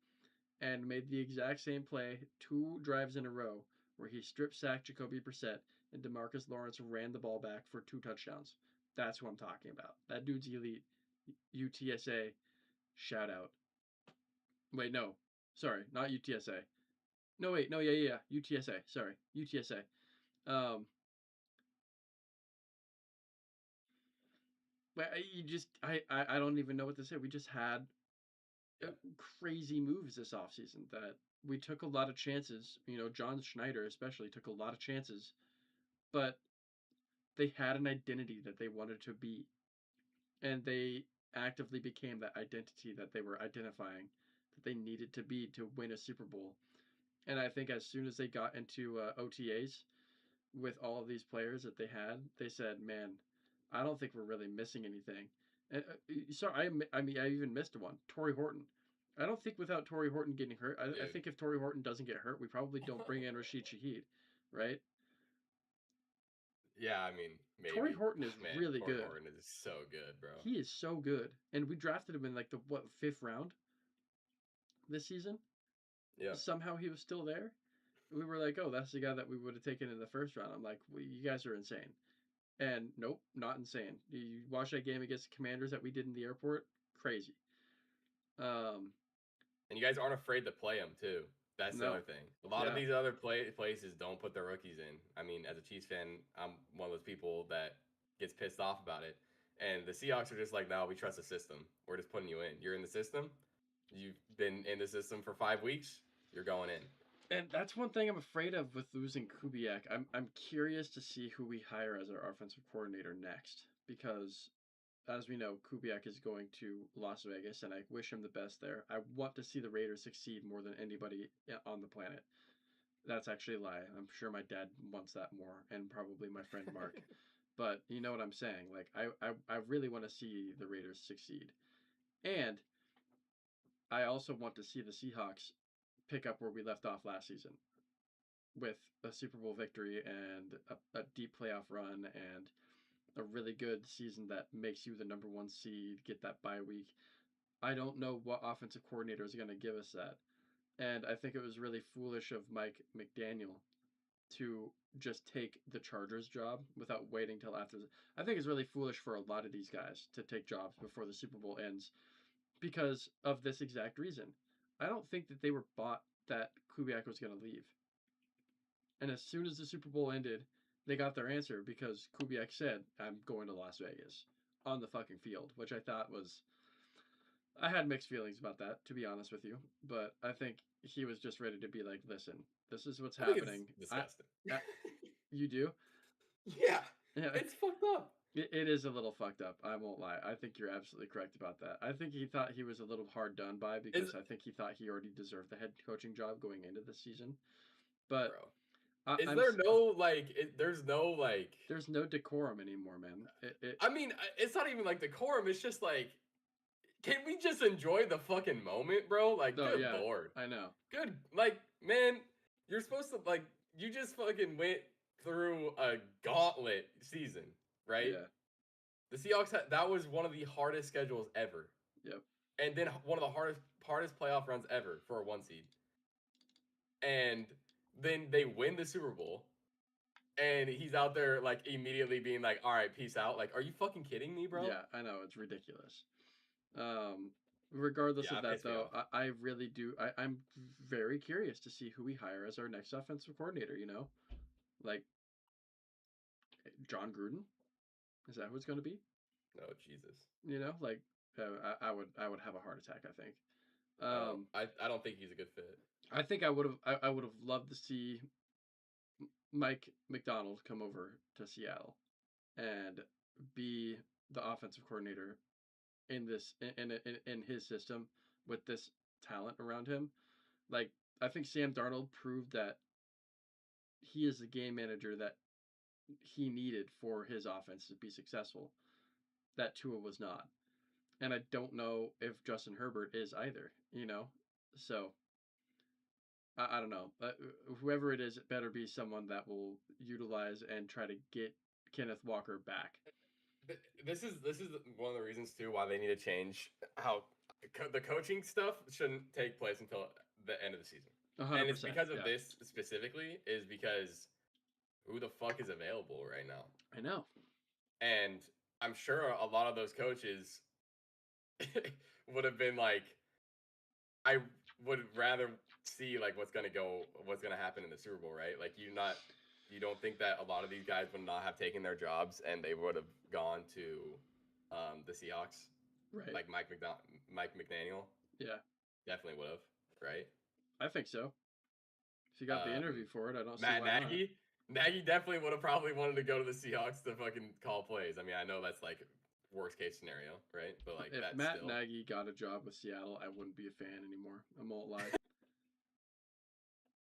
and made the exact same play 2 drives in a row where he strip sacked Jacoby Brissett and Demarcus Lawrence ran the ball back for 2 touchdowns. That's who I'm talking about. That dude's elite. UTSA, shout out. Wait, no. Sorry, not UTSA. No, wait, no, yeah. UTSA. Sorry, UTSA. Um, but I don't even know what to say. We just had Yeah. crazy moves this offseason that we took a lot of chances. John Schneider especially took a lot of chances, but they had an identity that they wanted to be, and they actively became that identity that they were identifying that they needed to be to win a Super Bowl. And I think as soon as they got into OTAs with all of these players that they had, they said, "Man, I don't think we're really missing anything." And sorry, I mean, I even missed one. Torrey Horton. I don't think without Torrey Horton getting hurt, I Dude. think if Torrey Horton doesn't get hurt, we probably don't bring in Rashid Shaheed, right? Yeah, I mean, Torrey maybe. Horton is Man, really Corey good. Horton is so good, bro. He is so good, and we drafted him in like the fifth round this season. Yeah. Somehow he was still there. We were like, oh, that's the guy that we would have taken in the first round. I'm like, well, you guys are insane. And nope, not insane. You watch that game against the Commanders that we did in the airport? Crazy. Um, And you guys aren't afraid to play them too. That's the other no. thing. A lot of Yeah. these other places don't put their rookies in. I mean, as a Chiefs fan, I'm one of those people that gets pissed off about it. And the Seahawks are just like, no, we trust the system. We're just putting you in. You're in the system. You've been in the system for 5 weeks. You're going in. And that's one thing I'm afraid of with losing Kubiak. I'm curious to see who we hire as our offensive coordinator next because as we know, Kubiak is going to Las Vegas, and I wish him the best there. I want to see the Raiders succeed more than anybody on the planet. That's actually a lie. I'm sure my dad wants that more, and probably my friend Mark. But you know what I'm saying. Like I really want to see the Raiders succeed, and I also want to see the Seahawks pick up where we left off last season. with a Super Bowl victory and a deep playoff run and a really good season that makes you the number one seed, get that bye week. I don't know what offensive coordinator is going to give us that. And I think it was really foolish of Mike McDaniel to just take the Chargers job without waiting till after. I think it's really foolish for a lot of these guys to take jobs before the Super Bowl ends because of this exact reason. I don't think that they were bought that Kubiak was going to leave. And as soon as the Super Bowl ended, they got their answer because Kubiak said, "I'm going to Las Vegas" on the fucking field, which I thought was. I had mixed feelings about that, to be honest with you, but I think he was just ready to be like, "Listen, this is what's I think it's happening." disgusting. You do? Yeah, Yeah, it's fucked up. it is a little fucked up. I won't lie. I think you're absolutely correct about that. I think he thought he was a little hard done by Is because I think he thought he already deserved the head coaching job going into the season. But bro? I, Is I'm there no like? There's no like. there's no decorum anymore, man. I mean, it's not even like decorum. It's just like, can we just enjoy the fucking moment, bro? Like, Oh good yeah, lord, I know. good. Like, man, you're supposed to like. You just fucking went through a gauntlet season, right? Yeah, The Seahawks that was one of the hardest schedules ever, yep, and then one of the hardest playoff runs ever for a one seed, and then they win the Super Bowl, and he's out there like immediately being like, "All right, peace out." Like, are you fucking kidding me, bro? yeah. I know it's ridiculous. Um, Regardless Yeah, of that that, pissed me though, off. I really do. I'm very curious to see who we hire as our next offensive coordinator. Like John Gruden. Is that who it's going to be? Oh Jesus. Like I would have a heart attack. I think. Oh, Um, I don't think he's a good fit. I think I would have loved to see Mike McDonald come over to Seattle and be the offensive coordinator in this in his system with this talent around him. Like I think Sam Darnold proved that he is the game manager that he needed for his offense to be successful. That Tua was not. And I don't know if Justin Herbert is either, So I don't know. Whoever it is, it better be someone that will utilize and try to get Kenneth Walker back. This is one of the reasons too why they need to change how the coaching stuff shouldn't take place until the end of the season. And it's 100%. because of Yeah, this specifically is because who the fuck is available right now? I know. And I'm sure a lot of those coaches would have been like, I would rather see like what's gonna happen in the Super Bowl, right? Like you don't think that a lot of these guys would not have taken their jobs and they would have gone to the Seahawks, Right. like Mike McDaniel Yeah, definitely would have, right? I think so. If you got the interview Um, for it, I don't see Matt why not. Nagy definitely would have probably wanted to go to the Seahawks to fucking call plays. I mean, I know that's like worst case scenario, right? But like If that's Matt still. Nagy got a job with Seattle, I wouldn't be a fan anymore. I won't lie.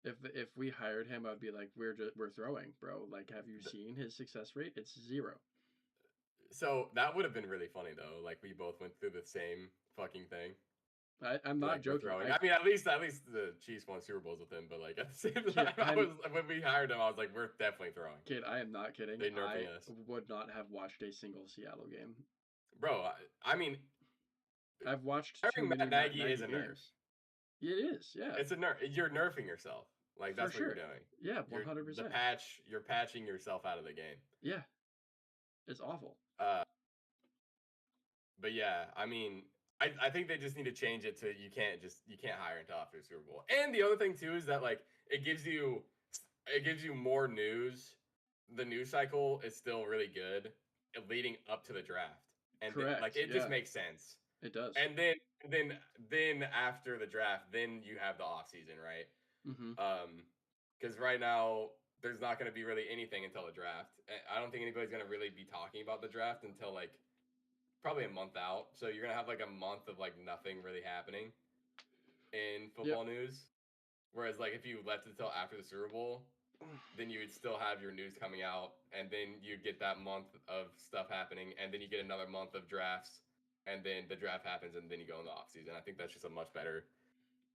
If we hired him, I'd be like, we're throwing, bro. Like, have you seen his success rate? It's zero. So that would have been really funny though. Like we both went through the same fucking thing. I'm not Like we're joking. throwing. I mean, at least the Chiefs won Super Bowls with him. But like at the same Kid, time, I was when we hired him, I was like, we're definitely throwing. I am not kidding. They I nerfing us, would not have watched a single Seattle game. bro. I mean, I've watched too hiring many Matt Matt Nagy is Nagy a nerf. games. It is, yeah, It's a nerf. You're nerfing yourself. Like for that's what you're sure. doing. Yeah, You're the 100%. patch. You're patching yourself out of the game. Yeah, it's awful. Uh, but yeah, I mean, I think they just need to change it to you can't hire until after the Super Bowl. And the other thing too is that like it gives you more news. The news cycle is still really good leading up to the draft, and like Correct. it just Yeah, makes sense. it does. And then after the draft, then you have the off season, right? Mm-hmm. Because right now there's not going to be really anything until the draft. I don't think anybody's going to really be talking about the draft until like probably a month out. So you're gonna have like a month of like nothing really happening in Yep. football news. Whereas like if you left it until after the Super Bowl, then you would still have your news coming out, and then you get that month of stuff happening, and then you get another month of drafts, and then the draft happens, and then you go in the off season. I think that's just a much better.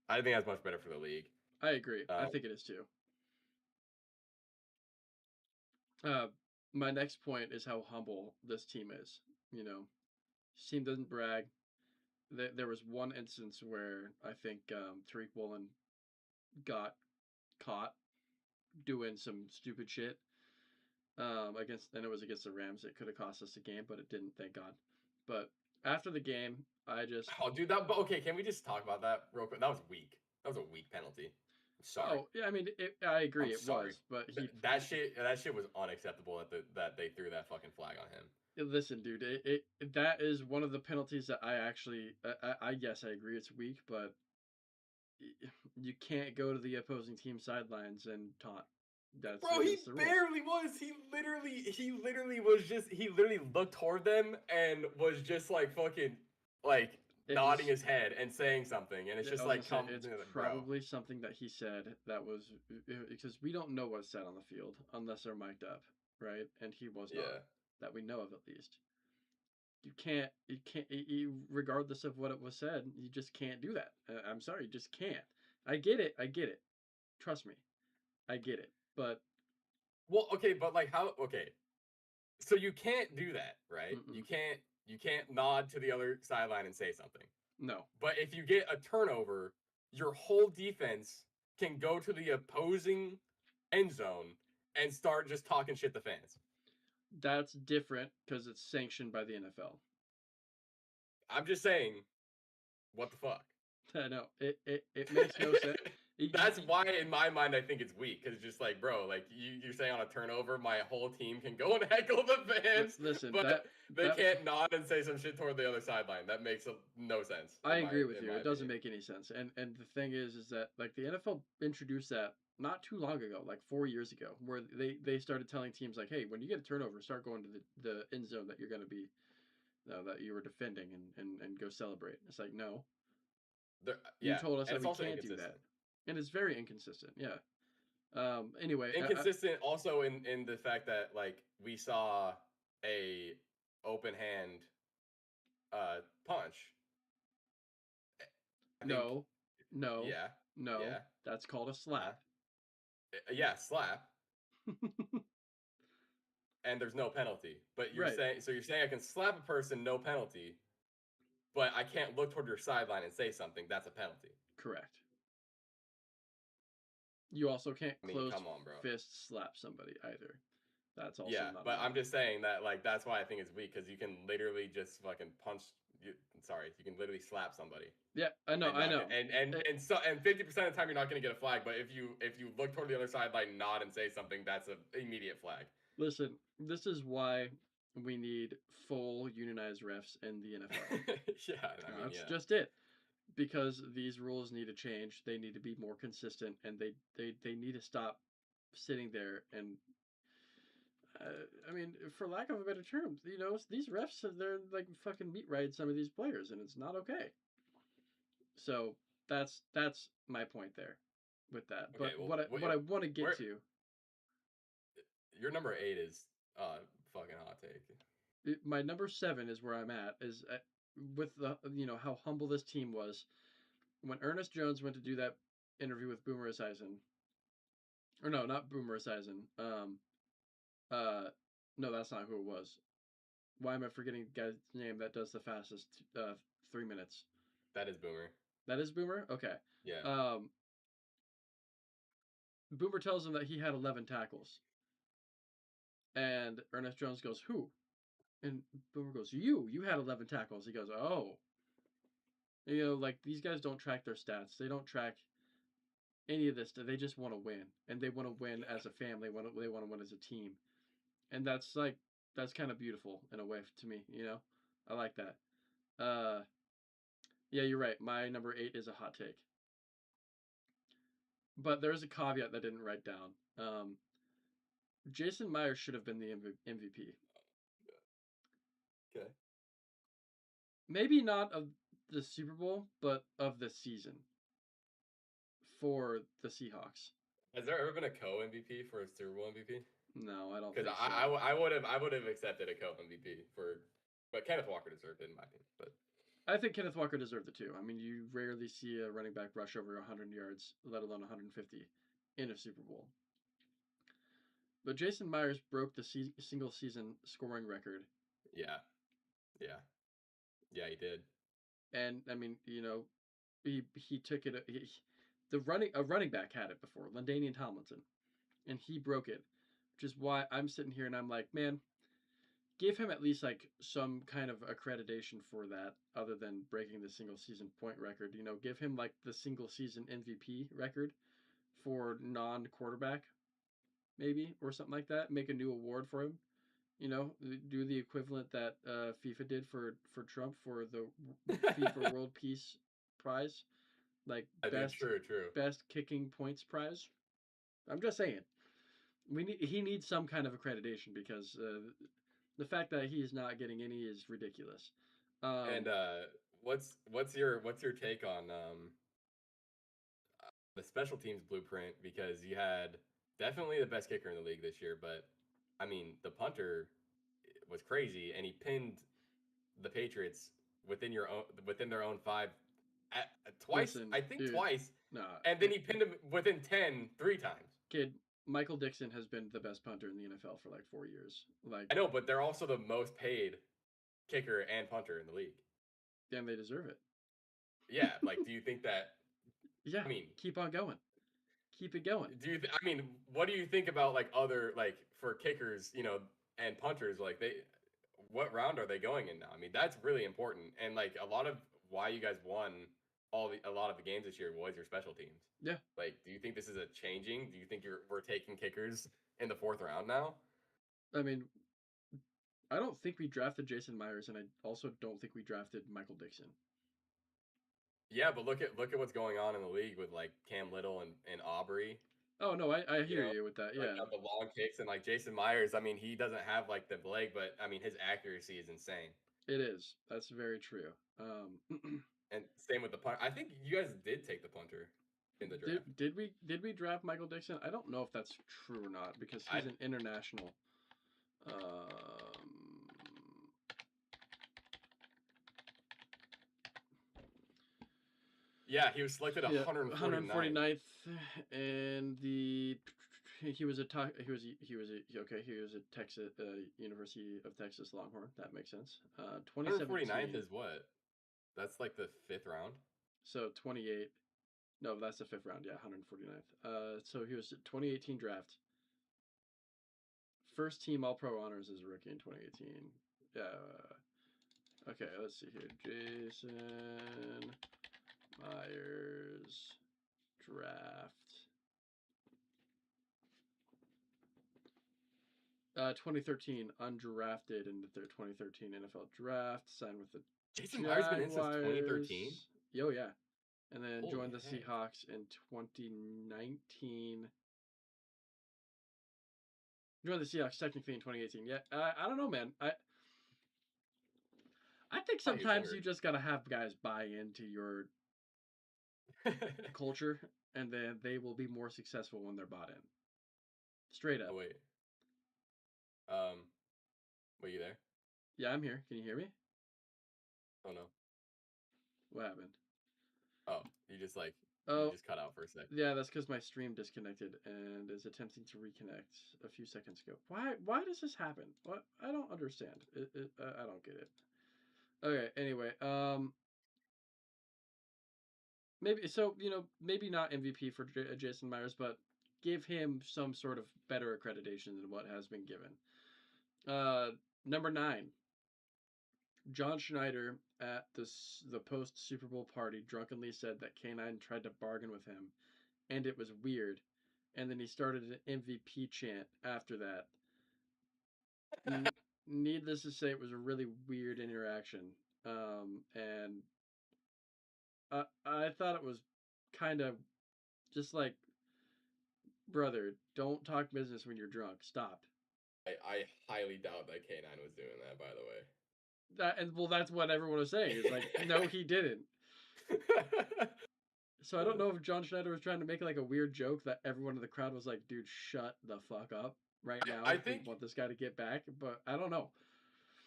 I think that's much better for the league. I agree. I Um, think it is too. Uh, my next point is how humble this team is. You know, this team doesn't brag. There was one instance where I think Tariq Woolen got caught doing some stupid shit against, and it was against the Rams. It could have cost us the game, but it didn't. Thank God. But after the game, I just Oh, dude, that. But okay, can we just talk about that real quick? That was weak. That was a weak penalty. I'm sorry. oh yeah, I mean I agree I'm it sorry. was, but That shit was unacceptable that they threw that fucking flag on him. listen, dude, that is one of the penalties that I actually I yes I agree it's weak, but you can't go to the opposing team sidelines and taunt. That's Bro, he against the rules. barely was. He literally was just. He literally looked toward them and was just like fucking, like It nodding was his head and saying something, and it's I just was gonna like, say come, it's bro. probably something that he said that was because we don't know what's said on the field unless they're mic'd up, right? And he was not, Yeah. that we know of at least. Regardless of what it was said, you just can't do that. I'm sorry, you just can't. I get it. I get it. Trust me, I get it. But Well, okay, but like how? Okay, so you can't do that, right? mm-mm, You can't nod to the other sideline and say something. no, But if you get a turnover, your whole defense can go to the opposing end zone and start just talking shit to fans. that's different because it's sanctioned by the NFL. I'm just saying, what the fuck? I know it makes no sense. That's why, in my mind, I think it's weak because it's just like, bro, like you're saying on a turnover, my whole team can go and heckle the fans, Listen, but they that can't nod and say some shit toward the other sideline. That makes no sense I agree with in you. my It doesn't opinion. make any sense. And the thing is that like the NFL introduced that not too long ago, like 4 years ago, where they started telling teams like, hey, when you get a turnover, start going to the end zone that you're going to be that you were defending and go celebrate. It's like no, you Yeah, told us and that it's we also can't do that, inconsistent. and it's very inconsistent. Yeah. Anyway, Inconsistent also in the fact that like we saw a open hand punch. I think no, no, yeah, no. yeah, That's called a uh, slap. yeah, slap, and there's no penalty. But Right. you're saying I can slap a person, no penalty, but I can't look toward your sideline and say something. That's a penalty. Correct. You also can't I mean, closed come on, bro. fist slap somebody either. That's also Yeah, not but I'm allowed. just saying that like that's why I think it's weak because you can literally just fucking punch. You, sorry, you can literally slap somebody Yeah, I know, and I not know. get Eh, and 50% of the time you're not going to get a flag. But if you look toward the other sideline, nod and say something, that's an immediate flag. Listen, this is why we need full unionized refs in the NFL. Yeah, I mean, That's yeah. just it. Because these rules need to change. They need to be more consistent, and they need to stop sitting there and. I mean, for lack of a better term, these refs they're like fucking meat ride some of these players, and it's not okay. So that's my point there with that. Okay, But well, what I want to get where to, your number 8 is fucking hot take. my number 7 is where I'm at is with the how humble this team was when Ernest Jones went to do that interview with Boomer Esiason, or no, not Boomer Esiason. Uh, no, that's not who it was. Why am I forgetting the guy's name that does the fastest 3 minutes? That is Boomer. That is Boomer. Okay. Yeah, Um, Boomer tells him that he had 11 tackles, and Ernest Jones goes, "Who?" And Boomer goes, You had 11 tackles." He goes, "Oh." Like these guys don't track their stats. They don't track any of this. They just want to win, and they want to win yeah. as a family. They want to win as a team, and that's kind of beautiful in a way to me. I like that. Uh, yeah, you're right. My number 8 is a hot take, but there's a caveat that I didn't write down. Jason Myers should have been the MVP. Okay. Maybe not of the Super Bowl, but of the season for the Seahawks. Has there ever been a co MVP for a Super Bowl MVP? No, I don't Because think so. I would have accepted a co MVP for, but Kenneth Walker deserved it in my opinion. But I think Kenneth Walker deserved it too. I mean, you rarely see a running back rush over 100 yards, let alone 150, in a Super Bowl. But Jason Myers broke the single season scoring record, Yeah, yeah, yeah. He did. and I mean, he took it. The running a running back had it before, Ladainian Tomlinson, and he broke it, which is why I'm sitting here and I'm like, man, give him at least like some kind of accreditation for that, other than breaking the single season point record. Give him like the single season MVP record for non quarterback, maybe, or something like that. Make a new award for him. Do the equivalent that FIFA did for Trump for the FIFA World Peace Prize, like I do. best True. True. best kicking points prize. I'm just saying, he needs some kind of accreditation because the fact that he's not getting any is ridiculous. And Um, what's your take on the special teams blueprint? Because you had definitely the best kicker in the league this year, but I mean the punter was crazy, and he pinned the Patriots within their own five twice. Listen, I think dude, twice, nah, and then he pinned him within 10 3 times. kid. Michael Dixon has been the best punter in the NFL for like 4 years. Like, I know, but they're also the most paid kicker and punter in the league. and they deserve it. Yeah, like, do you think that? Yeah, I mean, keep on going. Keep it going. I mean, what do you think about like other like for kickers, and punters? Like what round are they going in now? I mean, that's really important, and like a lot of why you guys won a lot of the games this year was your special teams. Yeah, Like, do you think this is a changing? Do you think we're taking kickers in the fourth round now? I mean, I don't think we drafted Jason Myers, and I also don't think we drafted Michael Dixon. Yeah, but look at what's going on in the league with like Cam Little and Aubrey. Oh no, I You hear know, you with that. like Yeah, the long kicks and like Jason Myers. I mean, he doesn't have like the leg, but I mean his accuracy is insane. it is. That's very true. And same with the punt. I think you guys did take the punter in the did draft. did we draft Michael Dixon? I don't know if that's true or not because I he's an international. Um, Yeah, he was selected yeah, 149th. 149th, and he was a he was a Texas University of Texas Longhorn. That makes sense. 149th 2017. is what? That's like the fifth round. So 28. No, that's the fifth round. Yeah, 149th. So he was 2018 draft. First team All Pro honors as a rookie in 2018. Okay, let's see here. Jason Myers draft. 2013 undrafted in the 2013 NFL draft. Signed with the Jason Myers been in since 2013. Jaguars. Yo, yeah. And then Holy joined the heck. Seahawks in 2019. Joined the Seahawks technically in 2018. Yeah, I don't know, man. I think Thought he was sometimes younger. you just gotta have guys buy into your culture, and then they will be more successful when they're bought in. Straight Oh up. wait. Um, were you there? Yeah, I'm here. Can you hear me? Oh no. What happened? Oh, you Oh, just cut out for a sec. yeah, that's because my stream disconnected and is attempting to reconnect a few seconds ago. Why does this happen? What? I don't understand. I don't get it. Okay. Anyway, maybe so. Maybe not MVP for Jason Myers, but give him some sort of better accreditation than what has been given. Number 9, John Schneider at the post Super Bowl party drunkenly said that K9 tried to bargain with him, and it was weird. And then he started an MVP chant after that. Needless to say, it was a really weird interaction, and I thought it was kind of just like, brother, don't talk business when you're drunk. Stop. I highly doubt that K9 was doing that, by the way. Well, that's what everyone was saying. Is like, no, he didn't. So I don't know if John Schneider was trying to make like a weird joke that everyone in the crowd was like, dude, shut the fuck up right now. I We think want this guy to get back, but I don't know.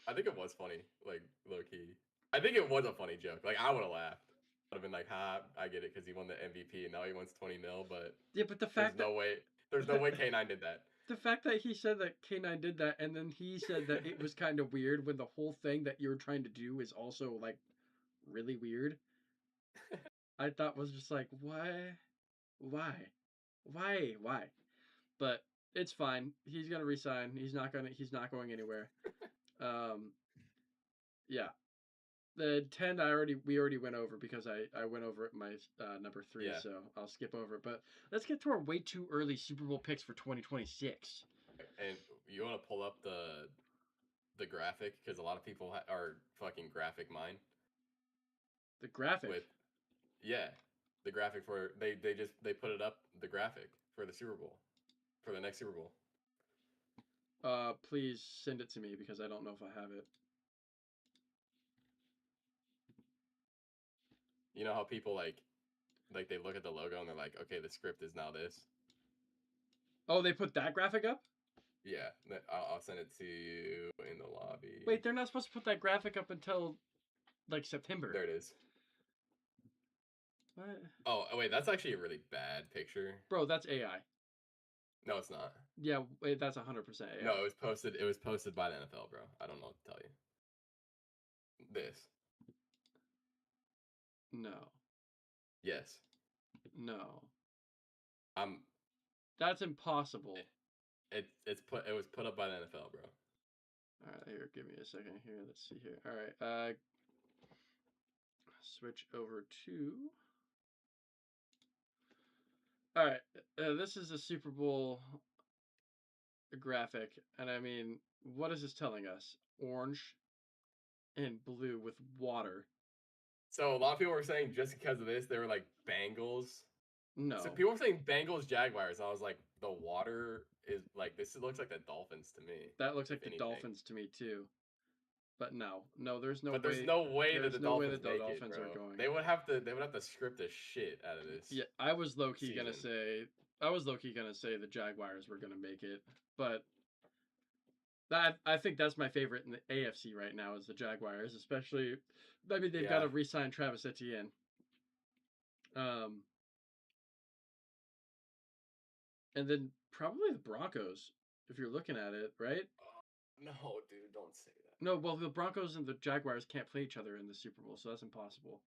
I think it was funny, like low key. I think it was a funny joke. Like I would have laughed. I'd have been like, "Ha, I get it," because he won the MVP and now he wants 20 mil. But Yeah, but the there's fact that no way, there's no way K9 did that. The fact that he said that K9 did that, and then he said that it was kind of weird when the whole thing that you're trying to do is also like really weird. I thought was just like, why, why? But it's fine. He's gonna resign. He's not gonna. He's not going anywhere. Um, yeah. The 10 we already went over because I went over it my number 3, Yeah. so I'll skip over it. But let's get to our way too early Super Bowl picks for 2026. And you want to pull up the graphic because a lot of people are fucking graphic mind The graphic. with yeah the graphic for they put it up the graphic for the Super Bowl for the next Super Bowl. Please send it to me because I don't know if I have it. You know how people like they look at the logo and they're like, okay, the script is now this. Oh, they put that graphic up? Yeah, I'll send it to you in the lobby. Wait, they're not supposed to put that graphic up until like September. There it is. What? Oh wait, that's actually a really bad picture. Bro, that's AI. No, it's not. Yeah, wait, that's 100% AI. No, it was posted. It was posted by the NFL, bro. I don't know what to tell you. This. No. Yes. No. I'm. That's impossible. It was put up by the NFL, bro. All right, here, give me a second here. Let's see here. All right, switch over to. All right, this is a Super Bowl graphic, and I mean, what is this telling us? Orange and blue with water. So a lot of people were saying just because of this, they were like Bengals. So No, people were saying Bengals Jaguars. I was like, the water is like this looks like the Dolphins to me. that looks If like the anything. Dolphins to me too. But no, there's no But way. there's no way that There's the no way Dolphins that the make it, Dolphins are bro. going. They would have to script the shit out of this. Yeah, I was low key gonna season. say. I was low key gonna say the Jaguars were gonna make it, but that I think that's my favorite in the AFC right now is the Jaguars, especially. I mean, they've got Yeah. to re-sign Travis Etienne. Um, and then probably the Broncos, if you're looking at it, right? No, dude, don't say that. No, well, the Broncos and the Jaguars can't play each other in the Super Bowl, so that's impossible.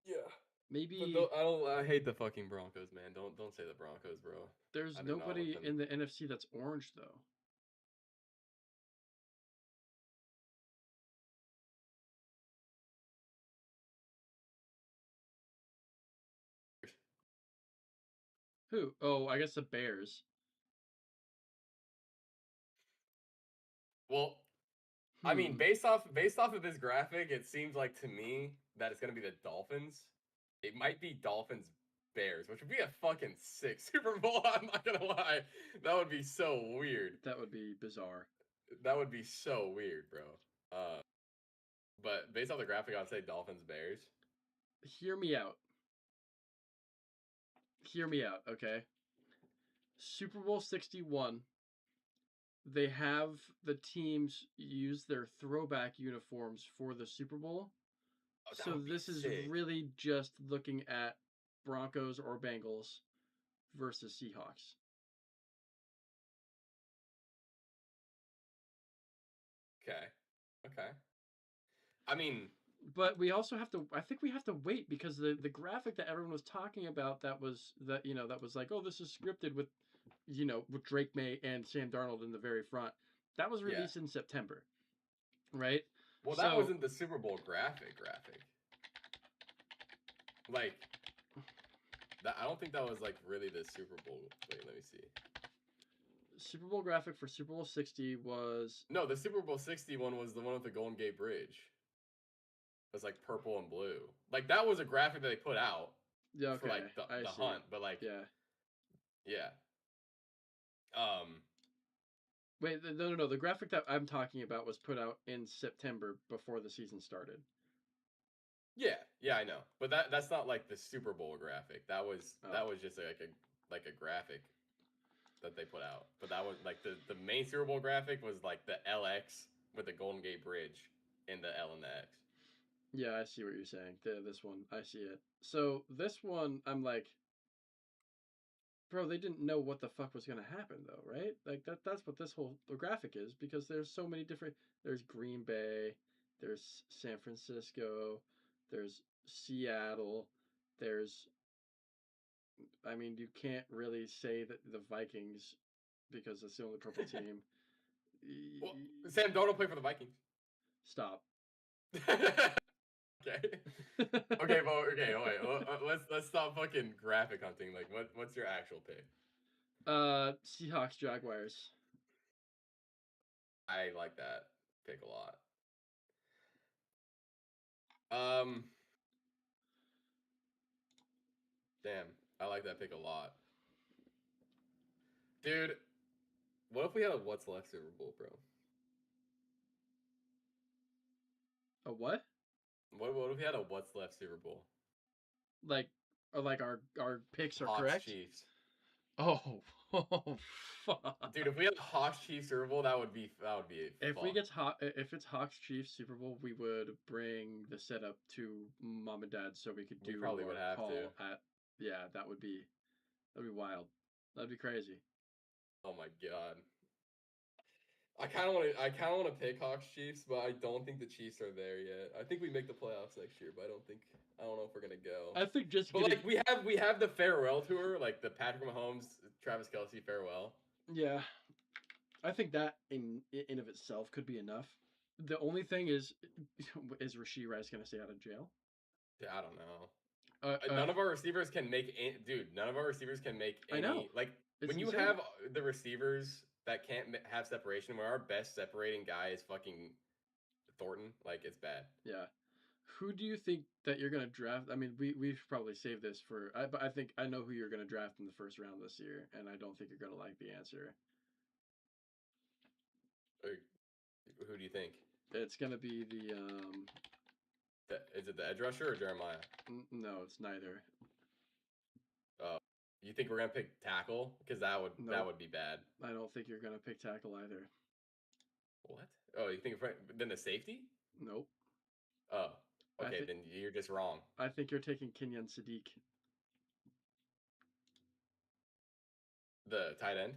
Yeah. But Maybe I hate the fucking Broncos, man. Don't say the Broncos, bro. there's I do not want nobody them. in the NFC that's orange though. Who? Oh, I guess the Bears. Well, I mean, Hmm. based off of this graphic, it seems like to me that it's gonna be the Dolphins. It might be Dolphins Bears, which would be a fucking sick Super Bowl. I'm not gonna lie, that would be so weird. That would be bizarre. That would be so weird, bro. Uh, but based off the graphic, I'd say Dolphins Bears. Hear me out. Hear me out, okay? Super Bowl 61, they have the teams use their throwback uniforms for the Super Bowl. Oh, that So would be this is sick. really just looking at Broncos or Bengals versus Seahawks. Okay. Okay. I mean, But we also have to I think we have to wait because the graphic that everyone was talking about that was that was like, oh, this is scripted with with Drake May and Sam Darnold in the very front. That was yeah. released in September, right? Well, that So wasn't the Super Bowl graphic. Like that, I don't think that was like really the Super Bowl. Wait, let me see. Super Bowl graphic for Super Bowl 60 was No, the Super Bowl 61 was the one with the Golden Gate Bridge. It was like purple and blue. Like that was a graphic that they put out yeah, for okay, like I the see. hunt, but like Yeah. yeah. Wait, no. The graphic that I'm talking about was put out in September before the season started. Yeah, I know. But that's not like the Super Bowl graphic. Oh. That was just like a graphic that they put out. But that was like the main Super Bowl graphic was like the LX with the Golden Gate Bridge in the L and the X. Yeah, I see what you're saying. This one, I see it. So this one, I'm like, Bro, they didn't know what the fuck was gonna happen though, right? Like that's what this whole graphic is because there's so many different there's Green Bay, there's San Francisco, there's Seattle, there's I mean you can't really say that the Vikings because that's the only purple team. Well, Sam Darnold play for the Vikings. Stop. Okay. Okay, well, okay, wait. Let's stop fucking graphic hunting. Like, what's your actual pick? Seahawks Jaguars. I like that pick a lot. Um, damn, I like that pick a lot, dude. What if we had a what's left Super Bowl, bro? A what? What if we had a what's left Super Bowl? Like like our picks are Hawks correct? Chiefs. Oh, oh fuck. Dude, if we had Hawks Chiefs Super Bowl, that would be If we fuck. get if it's Hawks Chiefs Super Bowl, we would bring the setup to mom and dad so we could We do probably would our have to. call at yeah, that'd be wild. That'd be crazy. Oh my god. I kind of want to pick Hawks Chiefs, but I don't think the Chiefs are there yet. I think we make the playoffs next year, but I don't know if we're gonna go. I think just But getting like we have the farewell tour, like the Patrick Mahomes, Travis Kelce farewell. yeah, I think that in of itself could be enough. The only thing is Rasheed Rice gonna stay out of jail? Yeah, I don't know. Uh, uh, None of our receivers can make dude. None of our receivers can make I know any like it's when you insane. have the receivers that can't have separation. Where our best separating guy is fucking Thornton, like it's bad. Yeah. Who do you think that you're gonna draft? I mean, we should probably save this for. But I think I know who you're gonna draft in the first round this year, and I don't think you're gonna like the answer. Or, who do you think? It's gonna be the Is it the edge rusher or Jeremiah? no, it's neither. Oh, you think we're gonna pick tackle? Because that Nope. would be bad. I don't think you're gonna pick tackle either. What? Oh, you think then the safety? Nope. Oh, I okay, think then you're just wrong. I think you're taking Kenyon Sadiq, The tight end?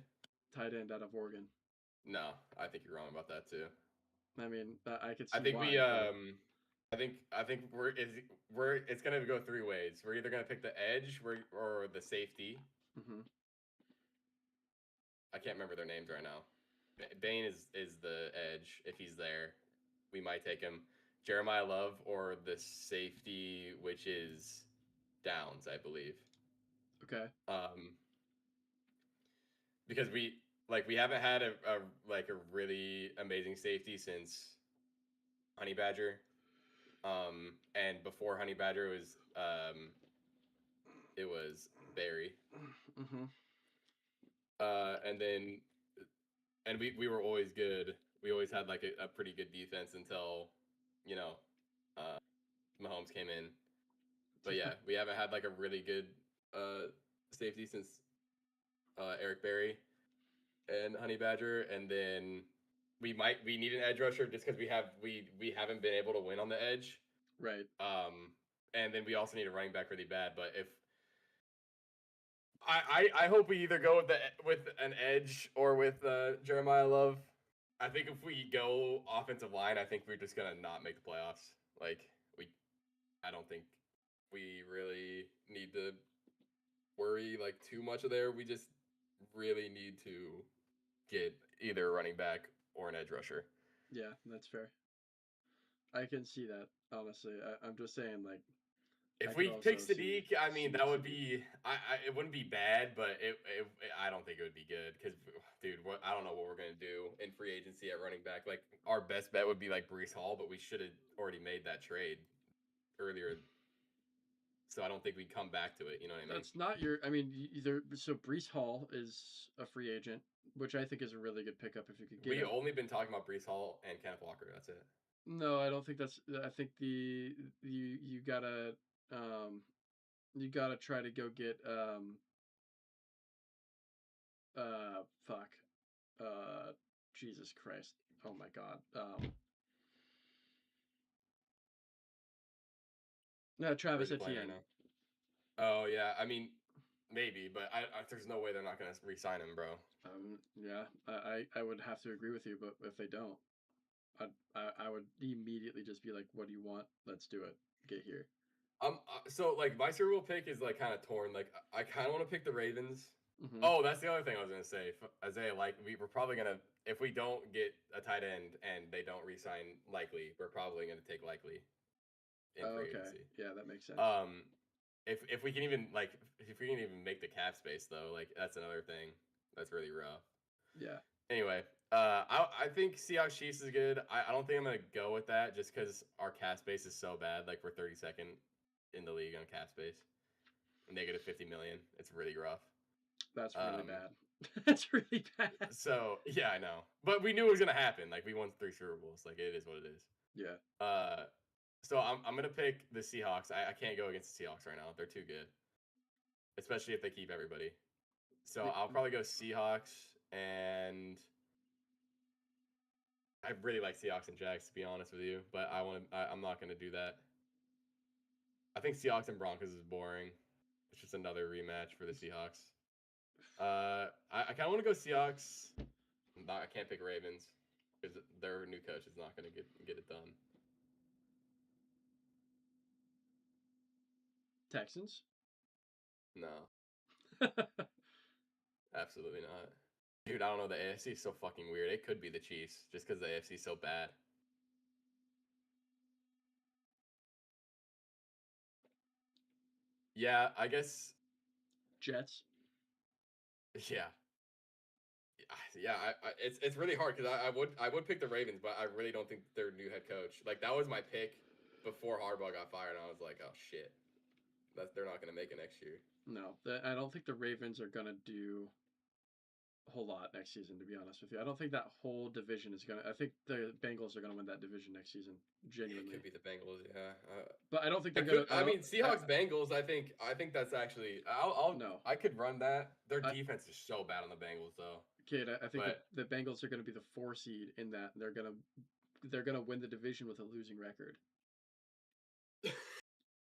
tight end out of Oregon. No, I think you're wrong about that too. I mean, I could I see think why, we but I think we're it's gonna go three ways. We're either gonna pick the edge or the safety. mhm. I can't remember their names right now. Bain is the edge if he's there. We might take him. Jeremiah Love or the safety, which is Downs, I believe. Okay. Um, because we haven't had a really amazing safety since Honey Badger. And before Honey Badger it was Barry. Mhm. And then we were always good. We always had like a pretty good defense until, you know, uh, Mahomes came in. But yeah, we haven't had like a really good safety since Eric Berry and Honey Badger, and then we need an edge rusher just because we haven't been able to win on the edge. Right. And then we also need a running back really bad. But if I hope we either go with an edge or with Jeremiah Love. I think if we go offensive line, I think we're just gonna not make the playoffs. Like I don't think we really need to worry like too much of there. We just really need to get either a running back or an edge rusher. Yeah, that's fair. I can see that honestly. I'm just saying, like, I If could we pick also see Sadiq, I mean see that would Sadiq. be it wouldn't be bad, but I don't think it would be good because dude, I don't know what we're gonna do in free agency at running back. Like our best bet would be like Brees Hall, but we should have already made that trade earlier, so I don't think we'd come back to it. You know what I mean? That's not your. I mean, either so Brees Hall is a free agent, which I think is a really good pickup if you could get We him. only been talking about Brees Hall and Kenneth Walker. That's it. No, I don't think that's. I think you gotta you gotta try to go get fuck Jesus Christ. Oh my God. Where's Travis he playing right Etienne. now? Oh yeah, I mean maybe, but there's no way they're not gonna re-sign him, bro. Yeah, I would have to agree with you, but if they don't, I would immediately just be like, "What do you want? Let's do it. Get here." So like my Super Bowl pick is like kind of torn. Like I kind of want to pick the Ravens. Mm-hmm. Oh, that's the other thing I was gonna say, Isaiah. Like we're probably gonna, if we don't get a tight end and they don't re-sign Likely, we're probably gonna take Likely in Oh, free okay. agency. Yeah, that makes sense. If we can even like if we can even make the cap space though, like that's another thing that's really rough. Yeah. Anyway, I think Seahawks Chiefs is good. I don't think I'm gonna go with that just because our cap space is so bad. Like we're 32nd in the league on cap space, negative 50 million. It's really rough. That's really bad. That's really bad. So yeah, I know, but we knew it was gonna happen. Like we won 3 Super Bowls. Like it is what it is. Yeah. So I'm gonna pick the Seahawks. I can't go against the Seahawks right now. They're too good, especially if they keep everybody. So I'll probably go Seahawks, and I really like Seahawks and Jags to be honest with you, but I'm not gonna do that. I think Seahawks and Broncos is boring. It's just another rematch for the Seahawks. I kind of want to go Seahawks. I can't pick Ravens because their new coach is not gonna get it done. Texans. No, absolutely not. Dude, I don't know. The AFC is so fucking weird. It could be the Chiefs just because the AFC is so bad. Yeah, I guess. Jets. Yeah, yeah. It's really hard because I would pick the Ravens, but I really don't think their new head coach. Like that was my pick before Harbaugh got fired, and I was like, oh shit, they're not gonna make it next year. No, I don't think the Ravens are gonna do a whole lot next season. To be honest with you, I don't think that whole division is gonna. I think the Bengals are gonna win that division next season. It Genuinely. could be the Bengals, yeah. But I don't think they're It could. gonna. I mean, Seahawks Bengals. I think that's actually. No. I could run that. Their I, defense is so bad on the Bengals, though. Kid, I think But the Bengals are going to be the 4 seed in that. They're gonna win the division with a losing record.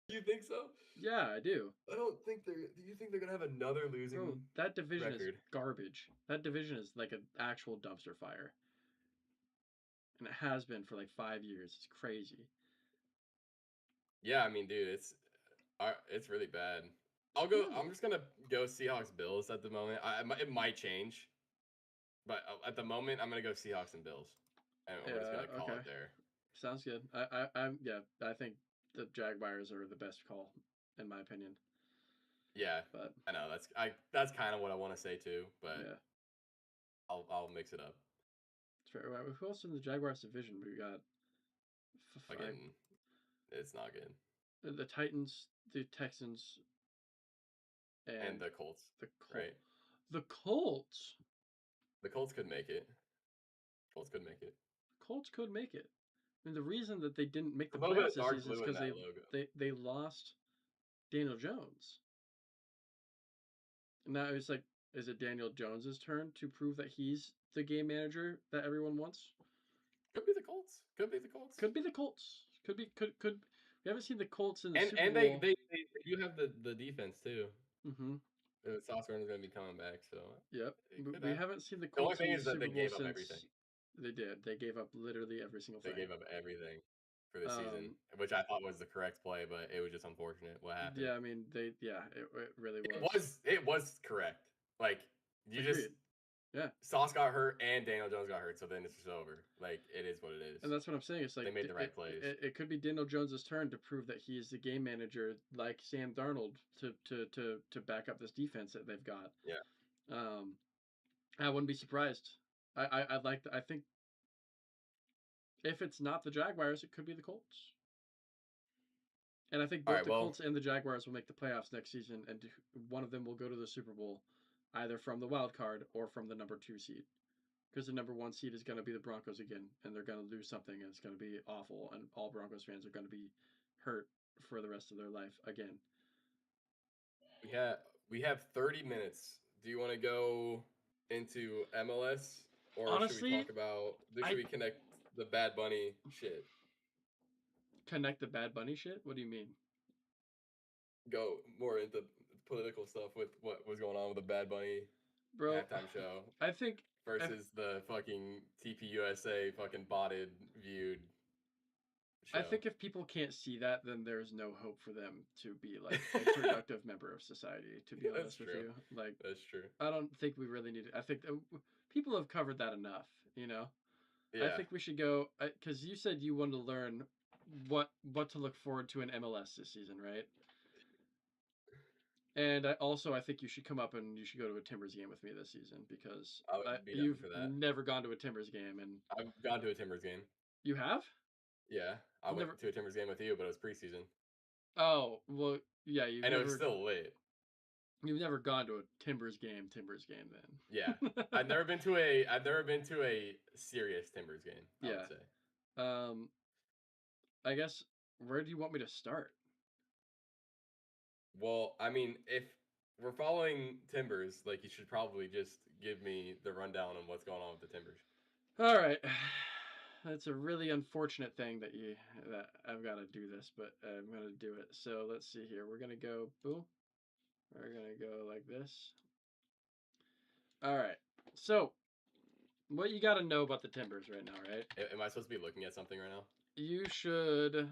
you think so? Yeah, I do. I don't think they're. Do you think they're gonna have another losing Bro, that division is record? garbage. That division is like an actual dumpster fire, and it has been for like 5 years. It's crazy. Yeah, I mean, dude, it's really bad. I'll go. No, I'm just gonna go Seahawks Bills at the moment. It might change, but at the moment, I'm gonna go Seahawks and Bills, and we're just gonna yeah, call okay, it there. sounds good. Yeah, I think the Jaguars are the best call in my opinion. Yeah, But I know that's kind of what I want to say too, but yeah, I'll mix it up. it's fair. Who else in the Jaguars division? We got Again, it's not good. the Titans, the Texans, And and the Colts, the right? The Colts. The Colts could make it. Colts could make it. Colts could make it. I mean, the reason that they didn't make A the little bit playoffs of this dark season is blue in because that logo. they lost Daniel Jones. And now it's like, is it Daniel Jones's turn to prove that he's the game manager that everyone wants? Could be the Colts. Could be the Colts. Could be the Colts. Could be could. We haven't seen the Colts in the And Super and Bowl. they do have the defense too. Mm-hmm. Sauce Gardner's going to be coming back, so Yep. it could We happen. haven't seen the The only Colts in thing the is that Super they Bowl gave up everything. since they did. They gave up literally every single They thing. gave up everything for the season, Um, which I thought was the correct play, but it was just unfortunate what happened. Yeah, I mean it really It was correct. Like you Agreed. just Yeah. Sauce got hurt and Daniel Jones got hurt, so then it's just over. Like it is what it is. And that's what I'm saying. It's like They made the right plays. It could be Daniel Jones's turn to prove that he is the game manager, like Sam Darnold, to back up this defense that they've got. Yeah. I wouldn't be surprised. I think if it's not the Jaguars, it could be the Colts. And I think both the Colts and the Jaguars will make the playoffs next season, and one of them will go to the Super Bowl, either from the wild card or from the number 2 seed. Because the number 1 seed is going to be the Broncos again, and they're going to lose something, and it's going to be awful, and all Broncos fans are going to be hurt for the rest of their life again. We have 30 minutes. Do you want to go into MLS, or Honestly, should we talk about? Should we connect the Bad Bunny shit? Connect the Bad Bunny shit? What do you mean? Go more into political stuff with what was going on with the Bad Bunny bro. halftime show I think I, versus the fucking TPUSA fucking botted viewed I show. think if people can't see that, then there's no hope for them to be like a productive member of society. To be That's honest with true. you, like That's true. I don't think we really need it. I think people have covered that enough. You know, I Yeah. think we should go because you said you wanted to learn what to look forward to in MLS this season, right? And I think you should come up and you should go to a Timbers game with me this season because I would be down you've for that. never gone to a Timbers game and I've gone to a Timbers game. you have. Yeah, I You've went never. to a Timbers game with you, but it was preseason, Oh well, yeah. and it was still lit. You've never gone to a Timbers game. Yeah, Then. I've never been to a serious Timbers game. I would Yeah. say. Um. I guess where do you want me to start? Well, I mean, if we're following Timbers, like you should probably just give me the rundown on what's going on with the Timbers. All right. That's a really unfortunate thing that I've got to do this, but I'm gonna do it. So let's see here. We're gonna go boom. We're gonna go like this. All right. So what you got to know about the Timbers right now, right? Am I supposed to be looking at something right now? You should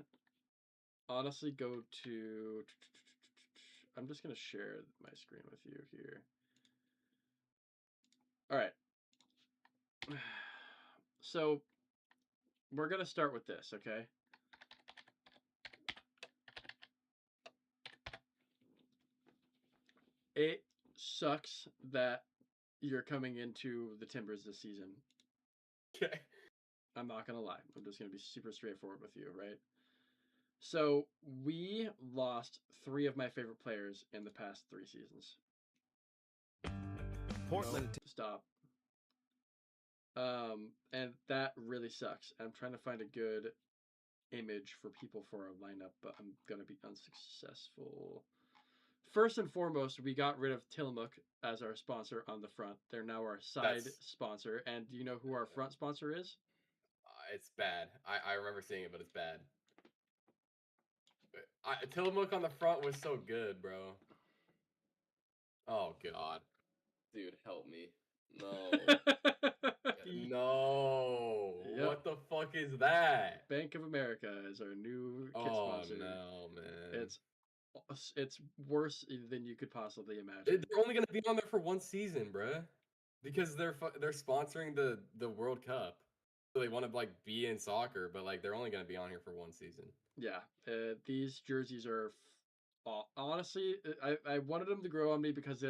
honestly go to. I'm just gonna share my screen with you here. All right. So we're gonna start with this, okay? It sucks that you're coming into the Timbers this season. Okay. I'm not gonna lie. I'm just gonna be super straightforward with you, right? So we lost 3 of my favorite players in the past 3 seasons. Portland. No, stop. And that really sucks. I'm trying to find a good image for people for our lineup, but I'm gonna be unsuccessful. First and foremost, we got rid of Tillamook as our sponsor on the front. They're now our side That's sponsor. And do you know who our front sponsor is? it's bad. I remember seeing it, but it's bad. Tillamook on the front was so good, bro. Oh god, dude, help me. No, no. Yep. What the fuck is that? Bank of America is our new kit Oh sponsor. no, man. It's worse than you could possibly imagine. They're only gonna be on there for one season, bruh, because they're sponsoring the World Cup, so they want to like be in soccer, but like they're only gonna be on here for one season. Yeah, these jerseys are honestly, I wanted them to grow on me because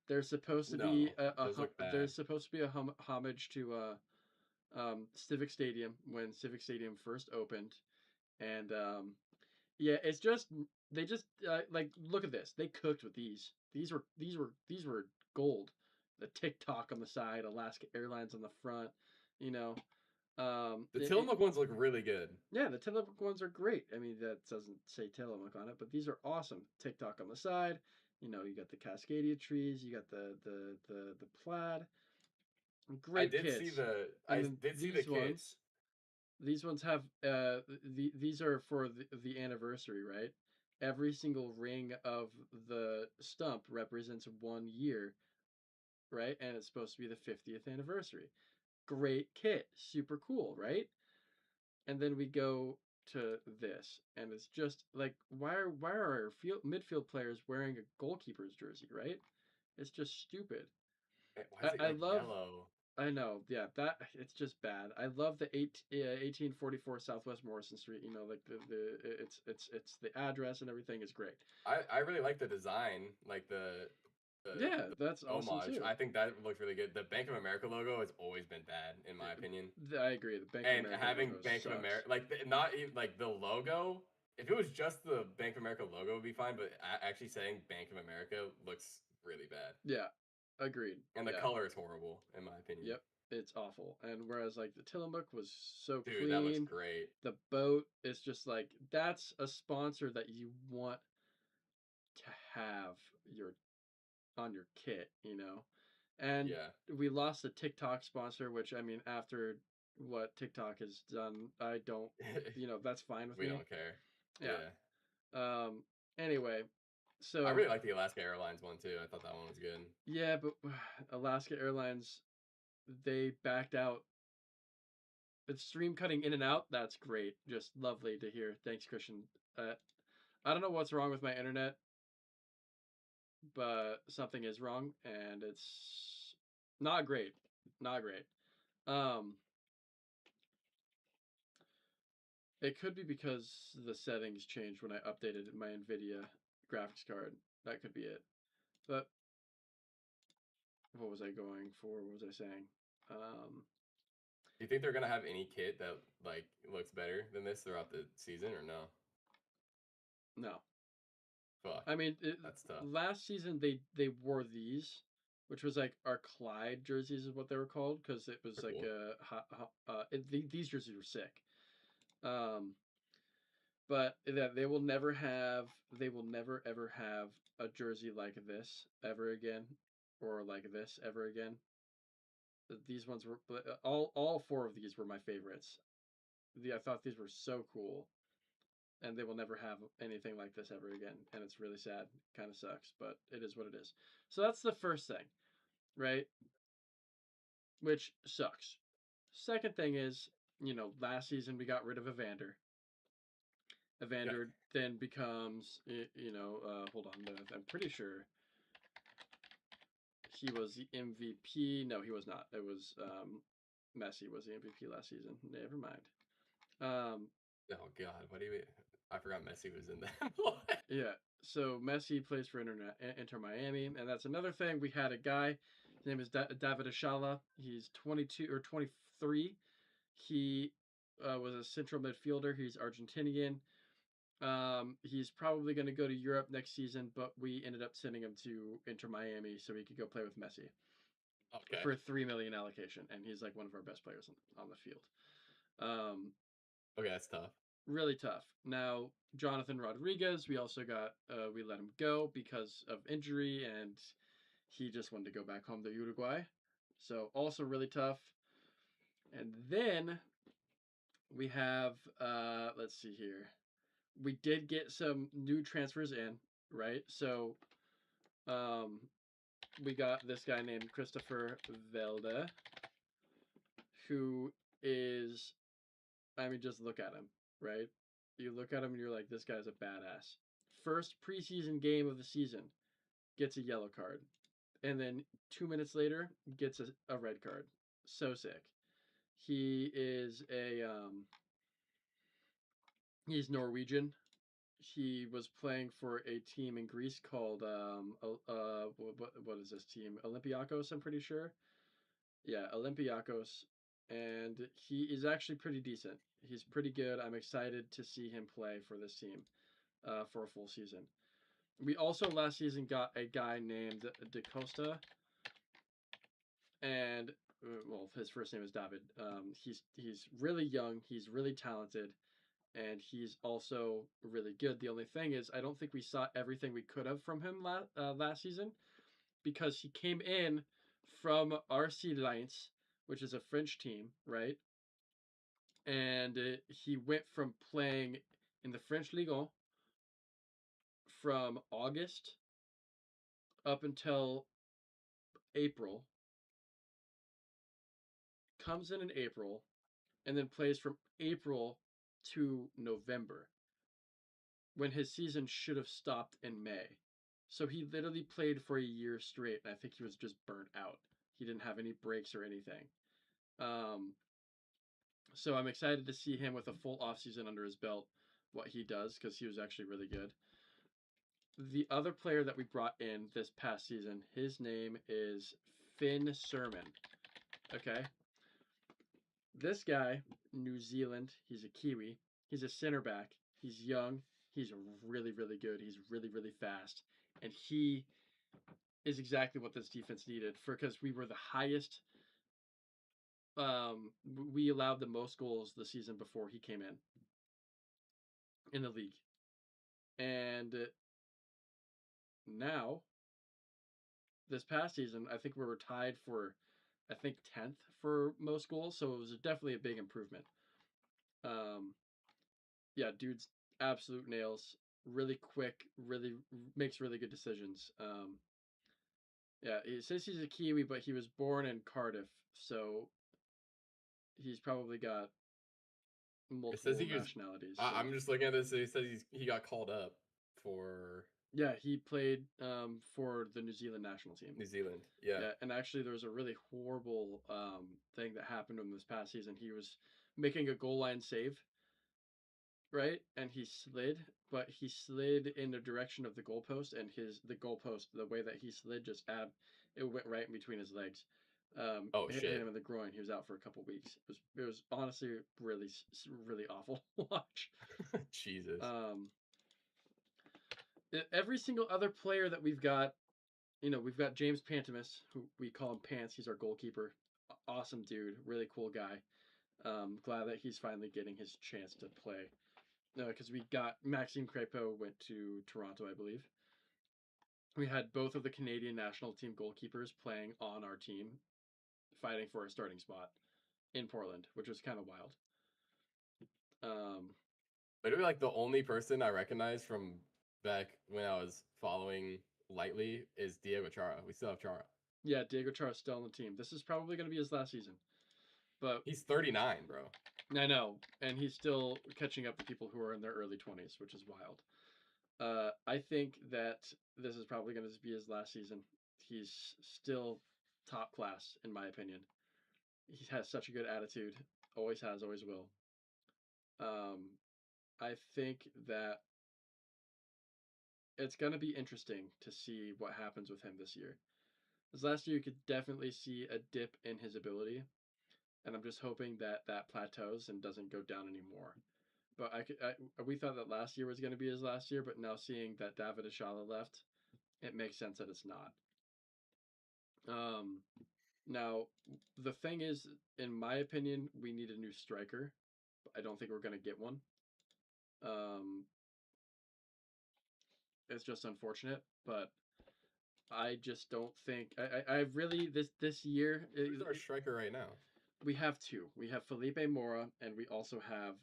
they're supposed to No, be those look bad. they're supposed to be a homage to Civic Stadium when Civic Stadium first opened, and yeah, it's just they just like look at this. They cooked with these. These were gold. The TikTok on the side, Alaska Airlines on the front. You know, The Tillamook ones look really good. yeah, the Tillamook ones are great. I mean, that doesn't say Tillamook on it, but these are awesome. TikTok on the side. You know, you got the Cascadia trees. You got the plaid. I Great did see kits. the And I then did see the kits. these ones have these are for the anniversary, right? Every single ring of the stump represents 1 year, right? And it's supposed to be the 50th anniversary. Great kit, super cool, right? And then we go to this, and it's just like why are our midfield players wearing a goalkeeper's jersey, right? It's just stupid. Why is it I like love. yellow? I know, yeah, that it's just bad. I love the 1844 Southwest Morrison Street. You know, like it's the address and everything is great. I really like the design, like Yeah, the that's awesome homage. too. I think that looks really good. The Bank of America logo has always been bad, in my opinion. I agree. The Bank of And America having logo Bank of sucks. America, like not even like the logo. If it was just the Bank of America logo, would be fine. But actually saying Bank of America looks really bad, Yeah, agreed. and the Yeah, color is horrible, in my opinion. yep, it's awful. And whereas like the Tillamook was so Dude, that looks clean, great. the boat is just like that's a sponsor that you want to have your on your kit, you know. And Yeah. we lost the TikTok sponsor, which I mean, after what TikTok has done, I don't, that's fine with We me. don't care. Yeah. Yeah. Anyway, I So really like the Alaska Airlines one too. I thought that one was good. yeah, but Alaska Airlines, they backed out. It's stream cutting in and out. That's great. Just lovely to hear. Thanks, Christian. I don't know what's wrong with my internet, but something is wrong, and it's not great. Not great. Um, it could be because the settings changed when I updated my NVIDIA graphics card. That could be it. But what was I going for? What was I saying? Um, Do you think they're gonna have any kit that like looks better than this throughout the season or no? no, Fuck, I mean that's tough. last season they wore these, which was like our Clyde jerseys is what they were called because it was They're like cool. these jerseys were sick. Um, but that they will never have they will never ever have a jersey like this ever again, or like this ever again. These ones were all four of these were my favorites. I thought these were so cool, and they will never have anything like this ever again, and it's really sad. Kind of sucks, but it is what it is. So that's the first thing, right? Which sucks. Second thing is, last season we got rid of Evander. Yeah. Evander then becomes, hold on, I'm pretty sure he was the MVP. No, he was not. It was Messi was the MVP last season. Never mind. Um, Oh God, what do you? I forgot Messi was in that. What? yeah. So Messi plays for Inter Miami, and that's another thing. We had a guy. His name is David Ashala. He's 22 or 23. He was a central midfielder. He's Argentinian. He's probably going to go to Europe next season, but we ended up sending him to Inter Miami so he could go play with Messi Okay. for a 3 million allocation, and he's like one of our best players on the field. Um, Okay, that's tough. really tough. Now Jonathan Rodriguez, we also got we let him go because of injury, and he just wanted to go back home to Uruguay. So also really tough. And then we have let's see here. We did get some new transfers in, right? So um, we got this guy named Christopher Velde, who is, I mean, just look at him, right? You look at him and you're like, this guy's a badass. First preseason game of the season, gets a yellow card. And then 2 minutes later, gets a red card. So sick. He is he's Norwegian. He was playing for a team in Greece called what is this team? Olympiakos, I'm pretty sure. Yeah, Olympiakos, and he is actually pretty decent. He's pretty good. I'm excited to see him play for this team for a full season. We also last season got a guy named Da Costa, and well, his first name is David. He's really young. He's really talented, and he's also really good. The only thing is, I don't think we saw everything we could have from him last season because he came in from RC Lens, which is a French team, right? And he went from playing in the French Ligue from August up until April, comes in April, and then plays from April to November when his season should have stopped in May. So he literally played for a year straight, and I think he was just burnt out. He didn't have any breaks or anything. Um, so I'm excited to see him with a full offseason under his belt, what he does, because he was actually really good. The other player that we brought in this past season, his name is Finn Sermon. Okay. This guy, New Zealand, he's a Kiwi. He's a center back. He's young. He's really, really good. He's really, really fast. And he is exactly what this defense needed because we were the highest. We allowed the most goals the season before he came in the league. And now, this past season, I think we were tied for, I think, 10th for most goals. So it was definitely a big improvement. Um, yeah, dude's absolute nails. really quick, really makes really good decisions. Yeah, it says he's a Kiwi, but he was born in Cardiff, so he's probably got It says multiple he was. nationalities. So I'm just looking at this. It says he got called up for yeah, he played for the New Zealand national team. New Zealand. Yeah. Yeah, and actually, there was a really horrible thing that happened to him this past season. He was making a goal line save, right, and he slid, but he slid in the direction of the goalpost, and the goalpost, the way that he slid, it went right in between his legs. Oh Hit shit. him in the groin. He was out for a couple weeks. It was honestly really awful to watch. Jesus. Um, every single other player that we've got, we've got James Pantemis, who we call him Pants. He's our goalkeeper. Awesome dude, really cool guy. Glad that he's finally getting his chance to play. Because we got Maxime Crepeau went to Toronto, I believe. We had both of the Canadian national team goalkeepers playing on our team, fighting for a starting spot in Portland, which was kind of wild. Um, Literally, like the only person I recognize from back when I was following lightly is Diego Chara. We still have Chara. yeah, Diego Chara's still on the team. This is probably going to be his last season, but He's 39, bro. I know, and he's still catching up to people who are in their early 20s, which is wild. I think that this is probably going to be his last season. He's still top class, in my opinion. He has such a good attitude, always has, always will. I think that it's going to be interesting to see what happens with him this year. Because last year, you could definitely see a dip in his ability, and I'm just hoping that that plateaus and doesn't go down anymore. But we thought that last year was going to be his last year, but now seeing that David Ashala left, it makes sense that it's not. Um, Now, the thing is, in my opinion, we need a new striker. I don't think we're going to get one. Um, it's just unfortunate, but I just don't think I really this year Who's our striker right now? we have two. We have Felipe Mora, and we also have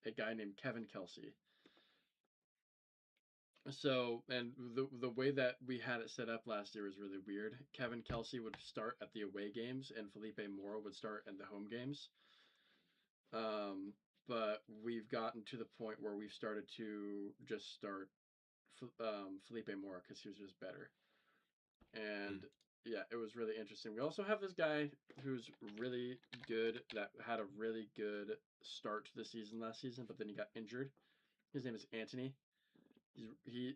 a guy named Kevin Kelsey. So, and the way that we had it set up last year was really weird. Kevin Kelsey would start at the away games, and Felipe Mora would start at the home games. Um, but we've gotten to the point where we've started to just start Felipe Mora because he was just better. And yeah, it was really interesting. We also have this guy who's really good that had a really good start to the season last season, but then he got injured. His name is Anthony. He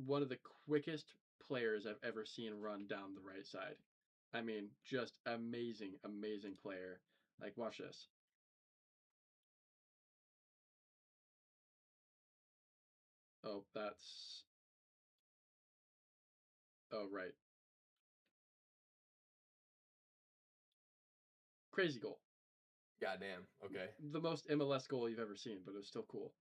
one of the quickest players I've ever seen run down the right side. I mean, just amazing, amazing player. Like, watch this. Oh, that's. Oh, right. Crazy goal. Goddamn. Okay. The most MLS goal you've ever seen, but it was still cool.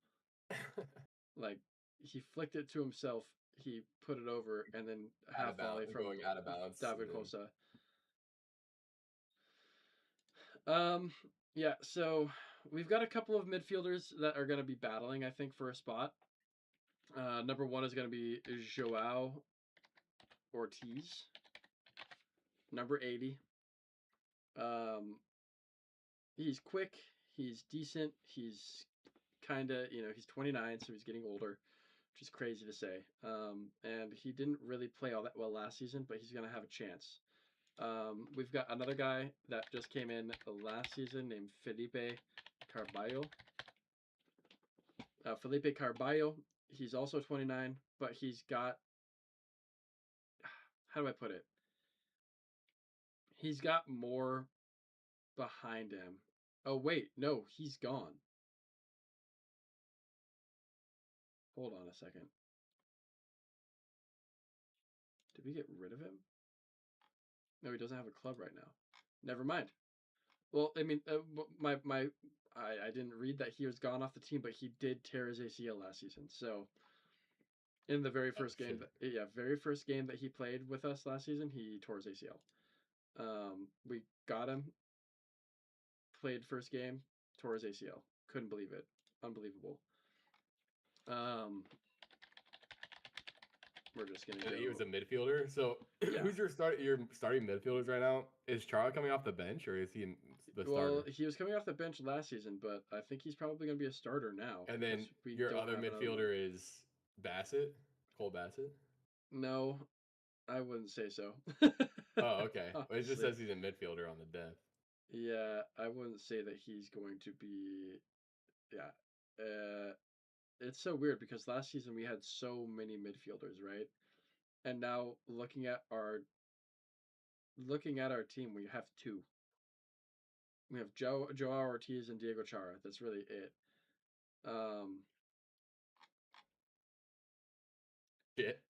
Like, he flicked it to himself, he put it over, and then half volley from Going out of bounds. David Costa. Yeah, so we've got a couple of midfielders that are going to be battling, I think, for a spot. Number one is going to be Joao Ortiz, number 80. He's quick, he's decent, he's kind of, he's 29, so he's getting older, which is crazy to say. And he didn't really play all that well last season, but he's going to have a chance. We've got another guy that just came in last season named Felipe Carballo. Felipe Carballo, he's also 29, but he's got, how do I put it? He's got more behind him. Oh, wait, no, he's gone. Hold on a second. Did we get rid of him? No, he doesn't have a club right now. Never mind. Well, I mean, I didn't read that he was gone off the team, but he did tear his ACL last season. So in the very first game, very first game that he played with us last season, he tore his ACL. We got him, played first game, tore his ACL. Couldn't believe it. Unbelievable. We're just gonna And he was go. a midfielder. So Yeah. who's your starting midfielders right now? Is Chara coming off the bench or is he the Well, starter? he was coming off the bench last season, but I think he's probably gonna be a starter now And because then we your don't other have another one. midfielder is Bassett, Cole Bassett. No, I wouldn't say so. Oh, okay. Well, it just Honestly, says he's a midfielder on the depth. yeah, I wouldn't say that he's going to be. Yeah, it's so weird because last season we had so many midfielders, right? And now looking at our team, we have two. We have Joao Ortiz and Diego Chara. That's really it. Um, Shit,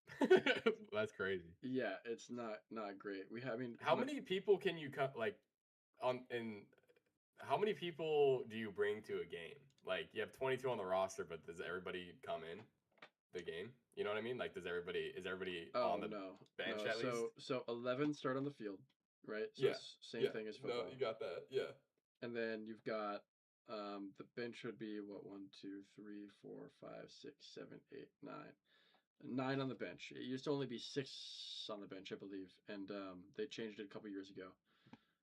that's crazy. yeah, it's not great. We have, I mean, How many people can you cut like on in? How many people do you bring to a game? Like you have 22 on the roster, but does everybody come in the game? You know what I mean? Like is everybody on oh the no, bench no. at least? So 11 start on the field, right? So Yeah. it's same Yeah. thing as No, football. you got that. Yeah. And then you've got the bench would be what, one, two, three, four, five, six, seven, eight, nine. Nine on the bench. It used to only be six on the bench, I believe, and they changed it a couple years ago.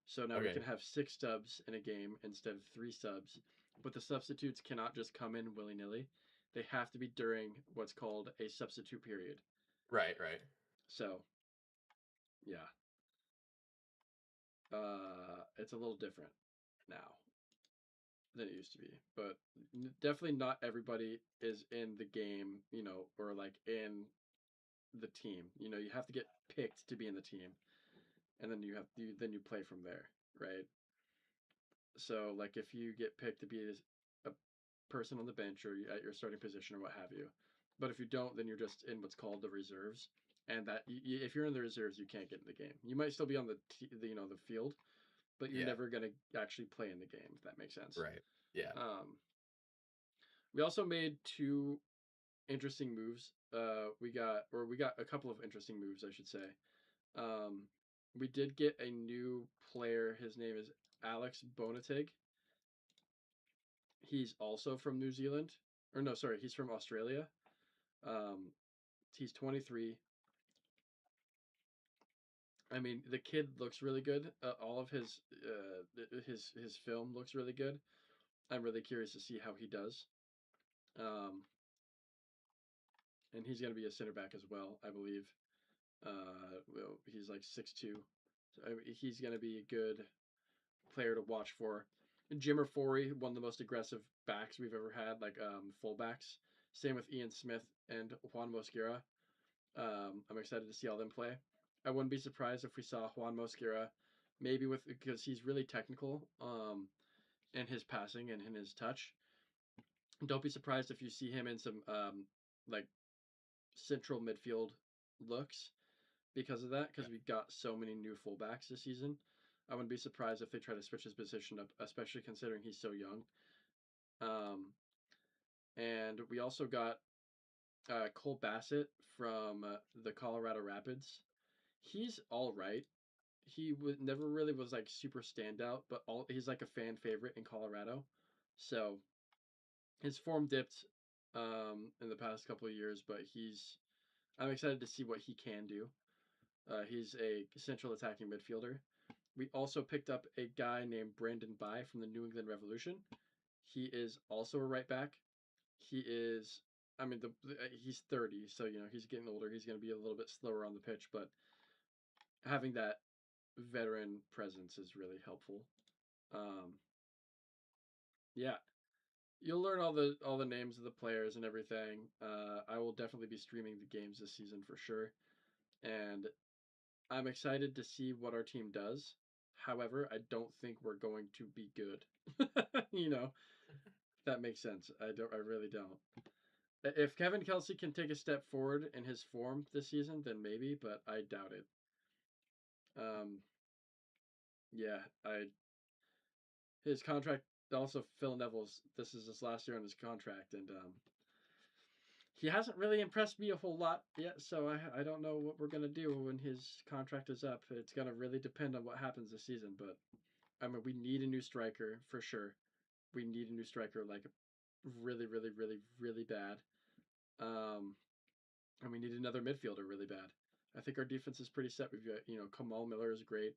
So now we Okay. can have six subs in a game instead of three subs. But the substitutes cannot just come in willy nilly. They have to be during what's called a substitute period. Right. Right. So yeah, it's a little different now than it used to be. But definitely not everybody is in the game, or like in the team. You have to get picked to be in the team, and then you play from there, right? So like if you get picked to be a person on the bench or at your starting position or what have you, but if you don't, then you're just in what's called the reserves. And that if you're in the reserves, you can't get in the game. You might still be on the field, but you're Yeah. never gonna actually play in the game. If that makes sense. Right. Yeah. Um, we also made two interesting moves. We got a couple of interesting moves, I should say. Um, we did get a new player. His name is Alex Bonateg. He's also from New Zealand, or no, sorry, he's from Australia. Um, he's 23. I mean, the kid looks really good. All of his film looks really good. I'm really curious to see how he does. Um, and he's going to be a center back as well, I believe. Well, he's like 6'2", so he's going to be a good player to watch for. Jimmer Forey, one of the most aggressive backs we've ever had, like fullbacks. Same with Ian Smith and Juan Mosquera. I'm excited to see all them play. I wouldn't be surprised if we saw Juan Mosquera, maybe because he's really technical in his passing and in his touch. Don't be surprised if you see him in some like central midfield looks because of that, because Okay. we've got so many new fullbacks this season. I wouldn't be surprised if they try to switch his position up, especially considering he's so young. Um, and we also got Cole Bassett from the Colorado Rapids. He's all right. He never really was like super standout, but he's like a fan favorite in Colorado. So his form dipped in the past couple of years, but I'm excited to see what he can do. He's a central attacking midfielder. We also picked up a guy named Brandon Bai from the New England Revolution. He is also a right back. He is, I mean, he's 30, so he's getting older. He's going to be a little bit slower on the pitch, but having that veteran presence is really helpful. Um, yeah, you'll learn all the names of the players and everything. I will definitely be streaming the games this season for sure, and I'm excited to see what our team does. However, I don't think we're going to be good. That makes sense. I really don't. If Kevin Kelsey can take a step forward in his form this season, then maybe, but I doubt it. Um, yeah, I his contract also Phil Neville's. This is his last year on his contract, and he hasn't really impressed me a whole lot yet. So I don't know what we're gonna do when his contract is up. It's gonna really depend on what happens this season. But I mean, we need a new striker for sure. We need a new striker, like really, really, really, really bad. Um, And we need another midfielder really bad. I think our defense is pretty set. We've got, Kamal Miller is great.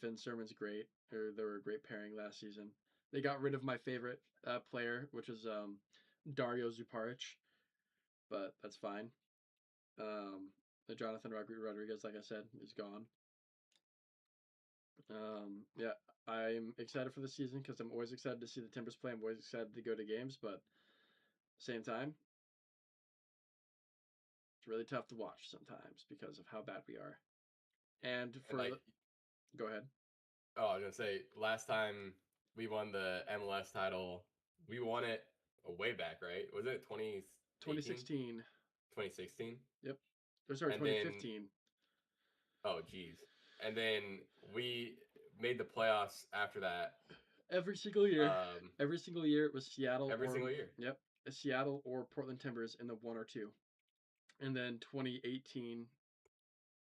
Finn Sermon's great. They were a great pairing last season. They got rid of my favorite player, which is Dario Zuparic, but that's fine. The Jonathan Rodriguez, like I said, is gone. Yeah, I'm excited for the season because I'm always excited to see the Timbers play. I'm always excited to go to games, but same time, it's really tough to watch sometimes because of how bad we are. And And like, go ahead. oh, I was gonna say, last time we won the MLS title, we won it way back, right? Was it 2018? 2016. 2016? Yep. Or sorry, And then, 2015. oh, geez. And then we made the playoffs after that. Every single year. Um, Every single year it was Seattle every or single year. yep, Seattle or Portland Timbers in the one or two. And then 2018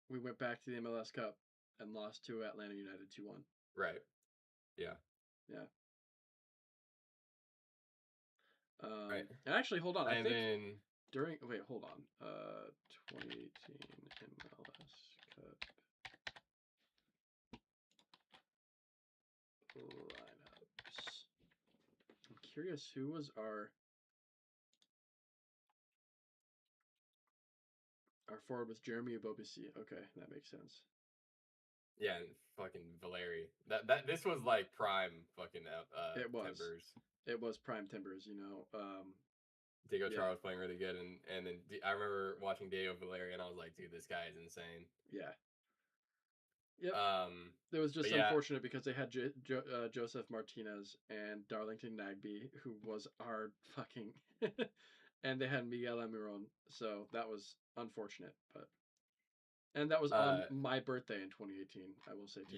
we went back to the MLS Cup and lost to Atlanta United 2-1. Right. Yeah. Yeah. Right. Actually, hold on. I And think then, hold on. 2018 MLS Cup lineups. I'm curious who was our forward was Jeremy Ebobisse. Okay, that makes sense. yeah, and fucking Valeri. This was like prime fucking It was. Timbers. It was prime Timbers, Diego yeah. Chara was playing really good, and then I remember watching Diego Valeri, and I was like, dude, this guy is insane. Yeah. Yep. Um, It was just yeah, unfortunate because they had Joseph Martinez and Darlington Nagbe, who was our fucking, and they had Miguel Almiron, so that was unfortunate. And that was on my birthday in 2018. I will say too.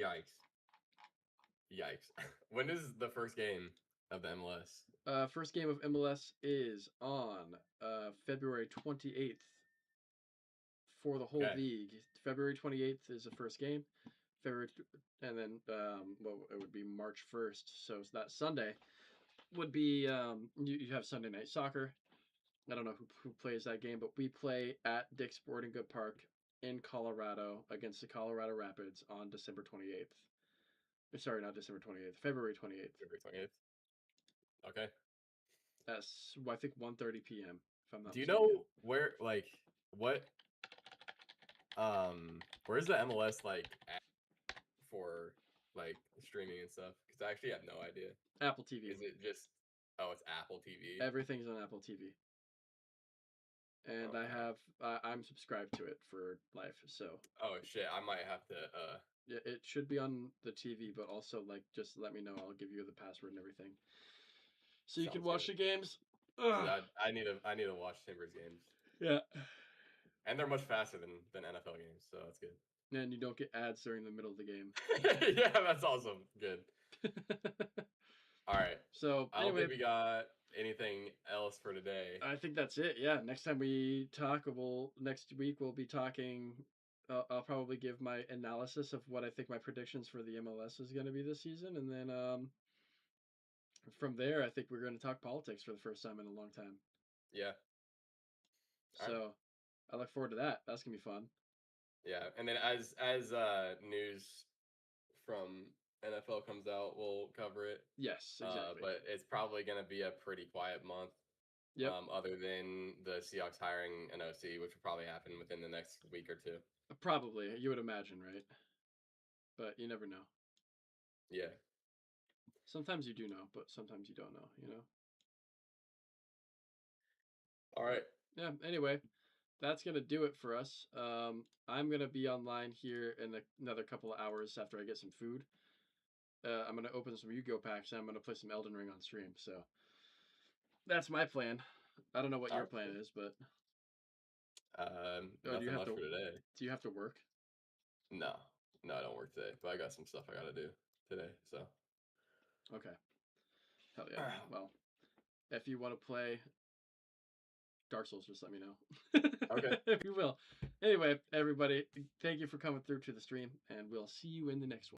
Yikes. When is the first game of the MLS? First game of MLS is on February 28th for the whole Okay. league. February 28th is the first game. And then it would be March 1st. So that Sunday would be you have Sunday night soccer. I don't know who plays that game, but we play at Dick's Sporting Good Park in Colorado against the Colorado Rapids on December 28th. Sorry, not December 28th, February 28th. February 28th. Okay. That's I think 1:30 p.m. if I'm not Do you mistaken. know where, like, what, where's the MLS, like, for, like, streaming and stuff? Because I actually have no idea. Apple TV. Is it just, oh, it's Apple TV? Everything's on Apple TV. And okay. I'm subscribed to it for life, so. Oh, shit, I might have to, Yeah, it should be on the TV, but also, like, just let me know. I'll give you the password and everything. So you can watch the games. I need to watch Timbers games. Yeah. And they're much faster than NFL games, so that's good. And you don't get ads during the middle of the game. Yeah, that's awesome. Good. All right. So I don't think we got anything else for today. I think that's it. Yeah. Next time we talk, next week we'll be talking. I'll probably give my analysis of what I think my predictions for the MLS is going to be this season, and then from there, I think we're going to talk politics for the first time in a long time. Yeah. So I look forward to that. That's gonna be fun. Yeah, and then as news from NFL comes out, we'll cover it. Yes, exactly. But it's probably going to be a pretty quiet month. Yep. Other than the Seahawks hiring an OC, which will probably happen within the next week or two. Probably, you would imagine, right? But you never know. Yeah. Sometimes you do know, but sometimes you don't know. All right. Yeah. Anyway, that's gonna do it for us. I'm gonna be online here in another couple of hours after I get some food. I'm gonna open some Yu-Gi-Oh packs and I'm gonna play some Elden Ring on stream. So that's my plan. I don't know what your plan is, but nothing much for today. Do you have to work? No, I don't work today, but I got some stuff I gotta do today. So okay, hell yeah. Well, if you want to play Dark Souls, just let me know. Okay. If you will. Anyway, everybody, thank you for coming through to the stream, and we'll see you in the next one.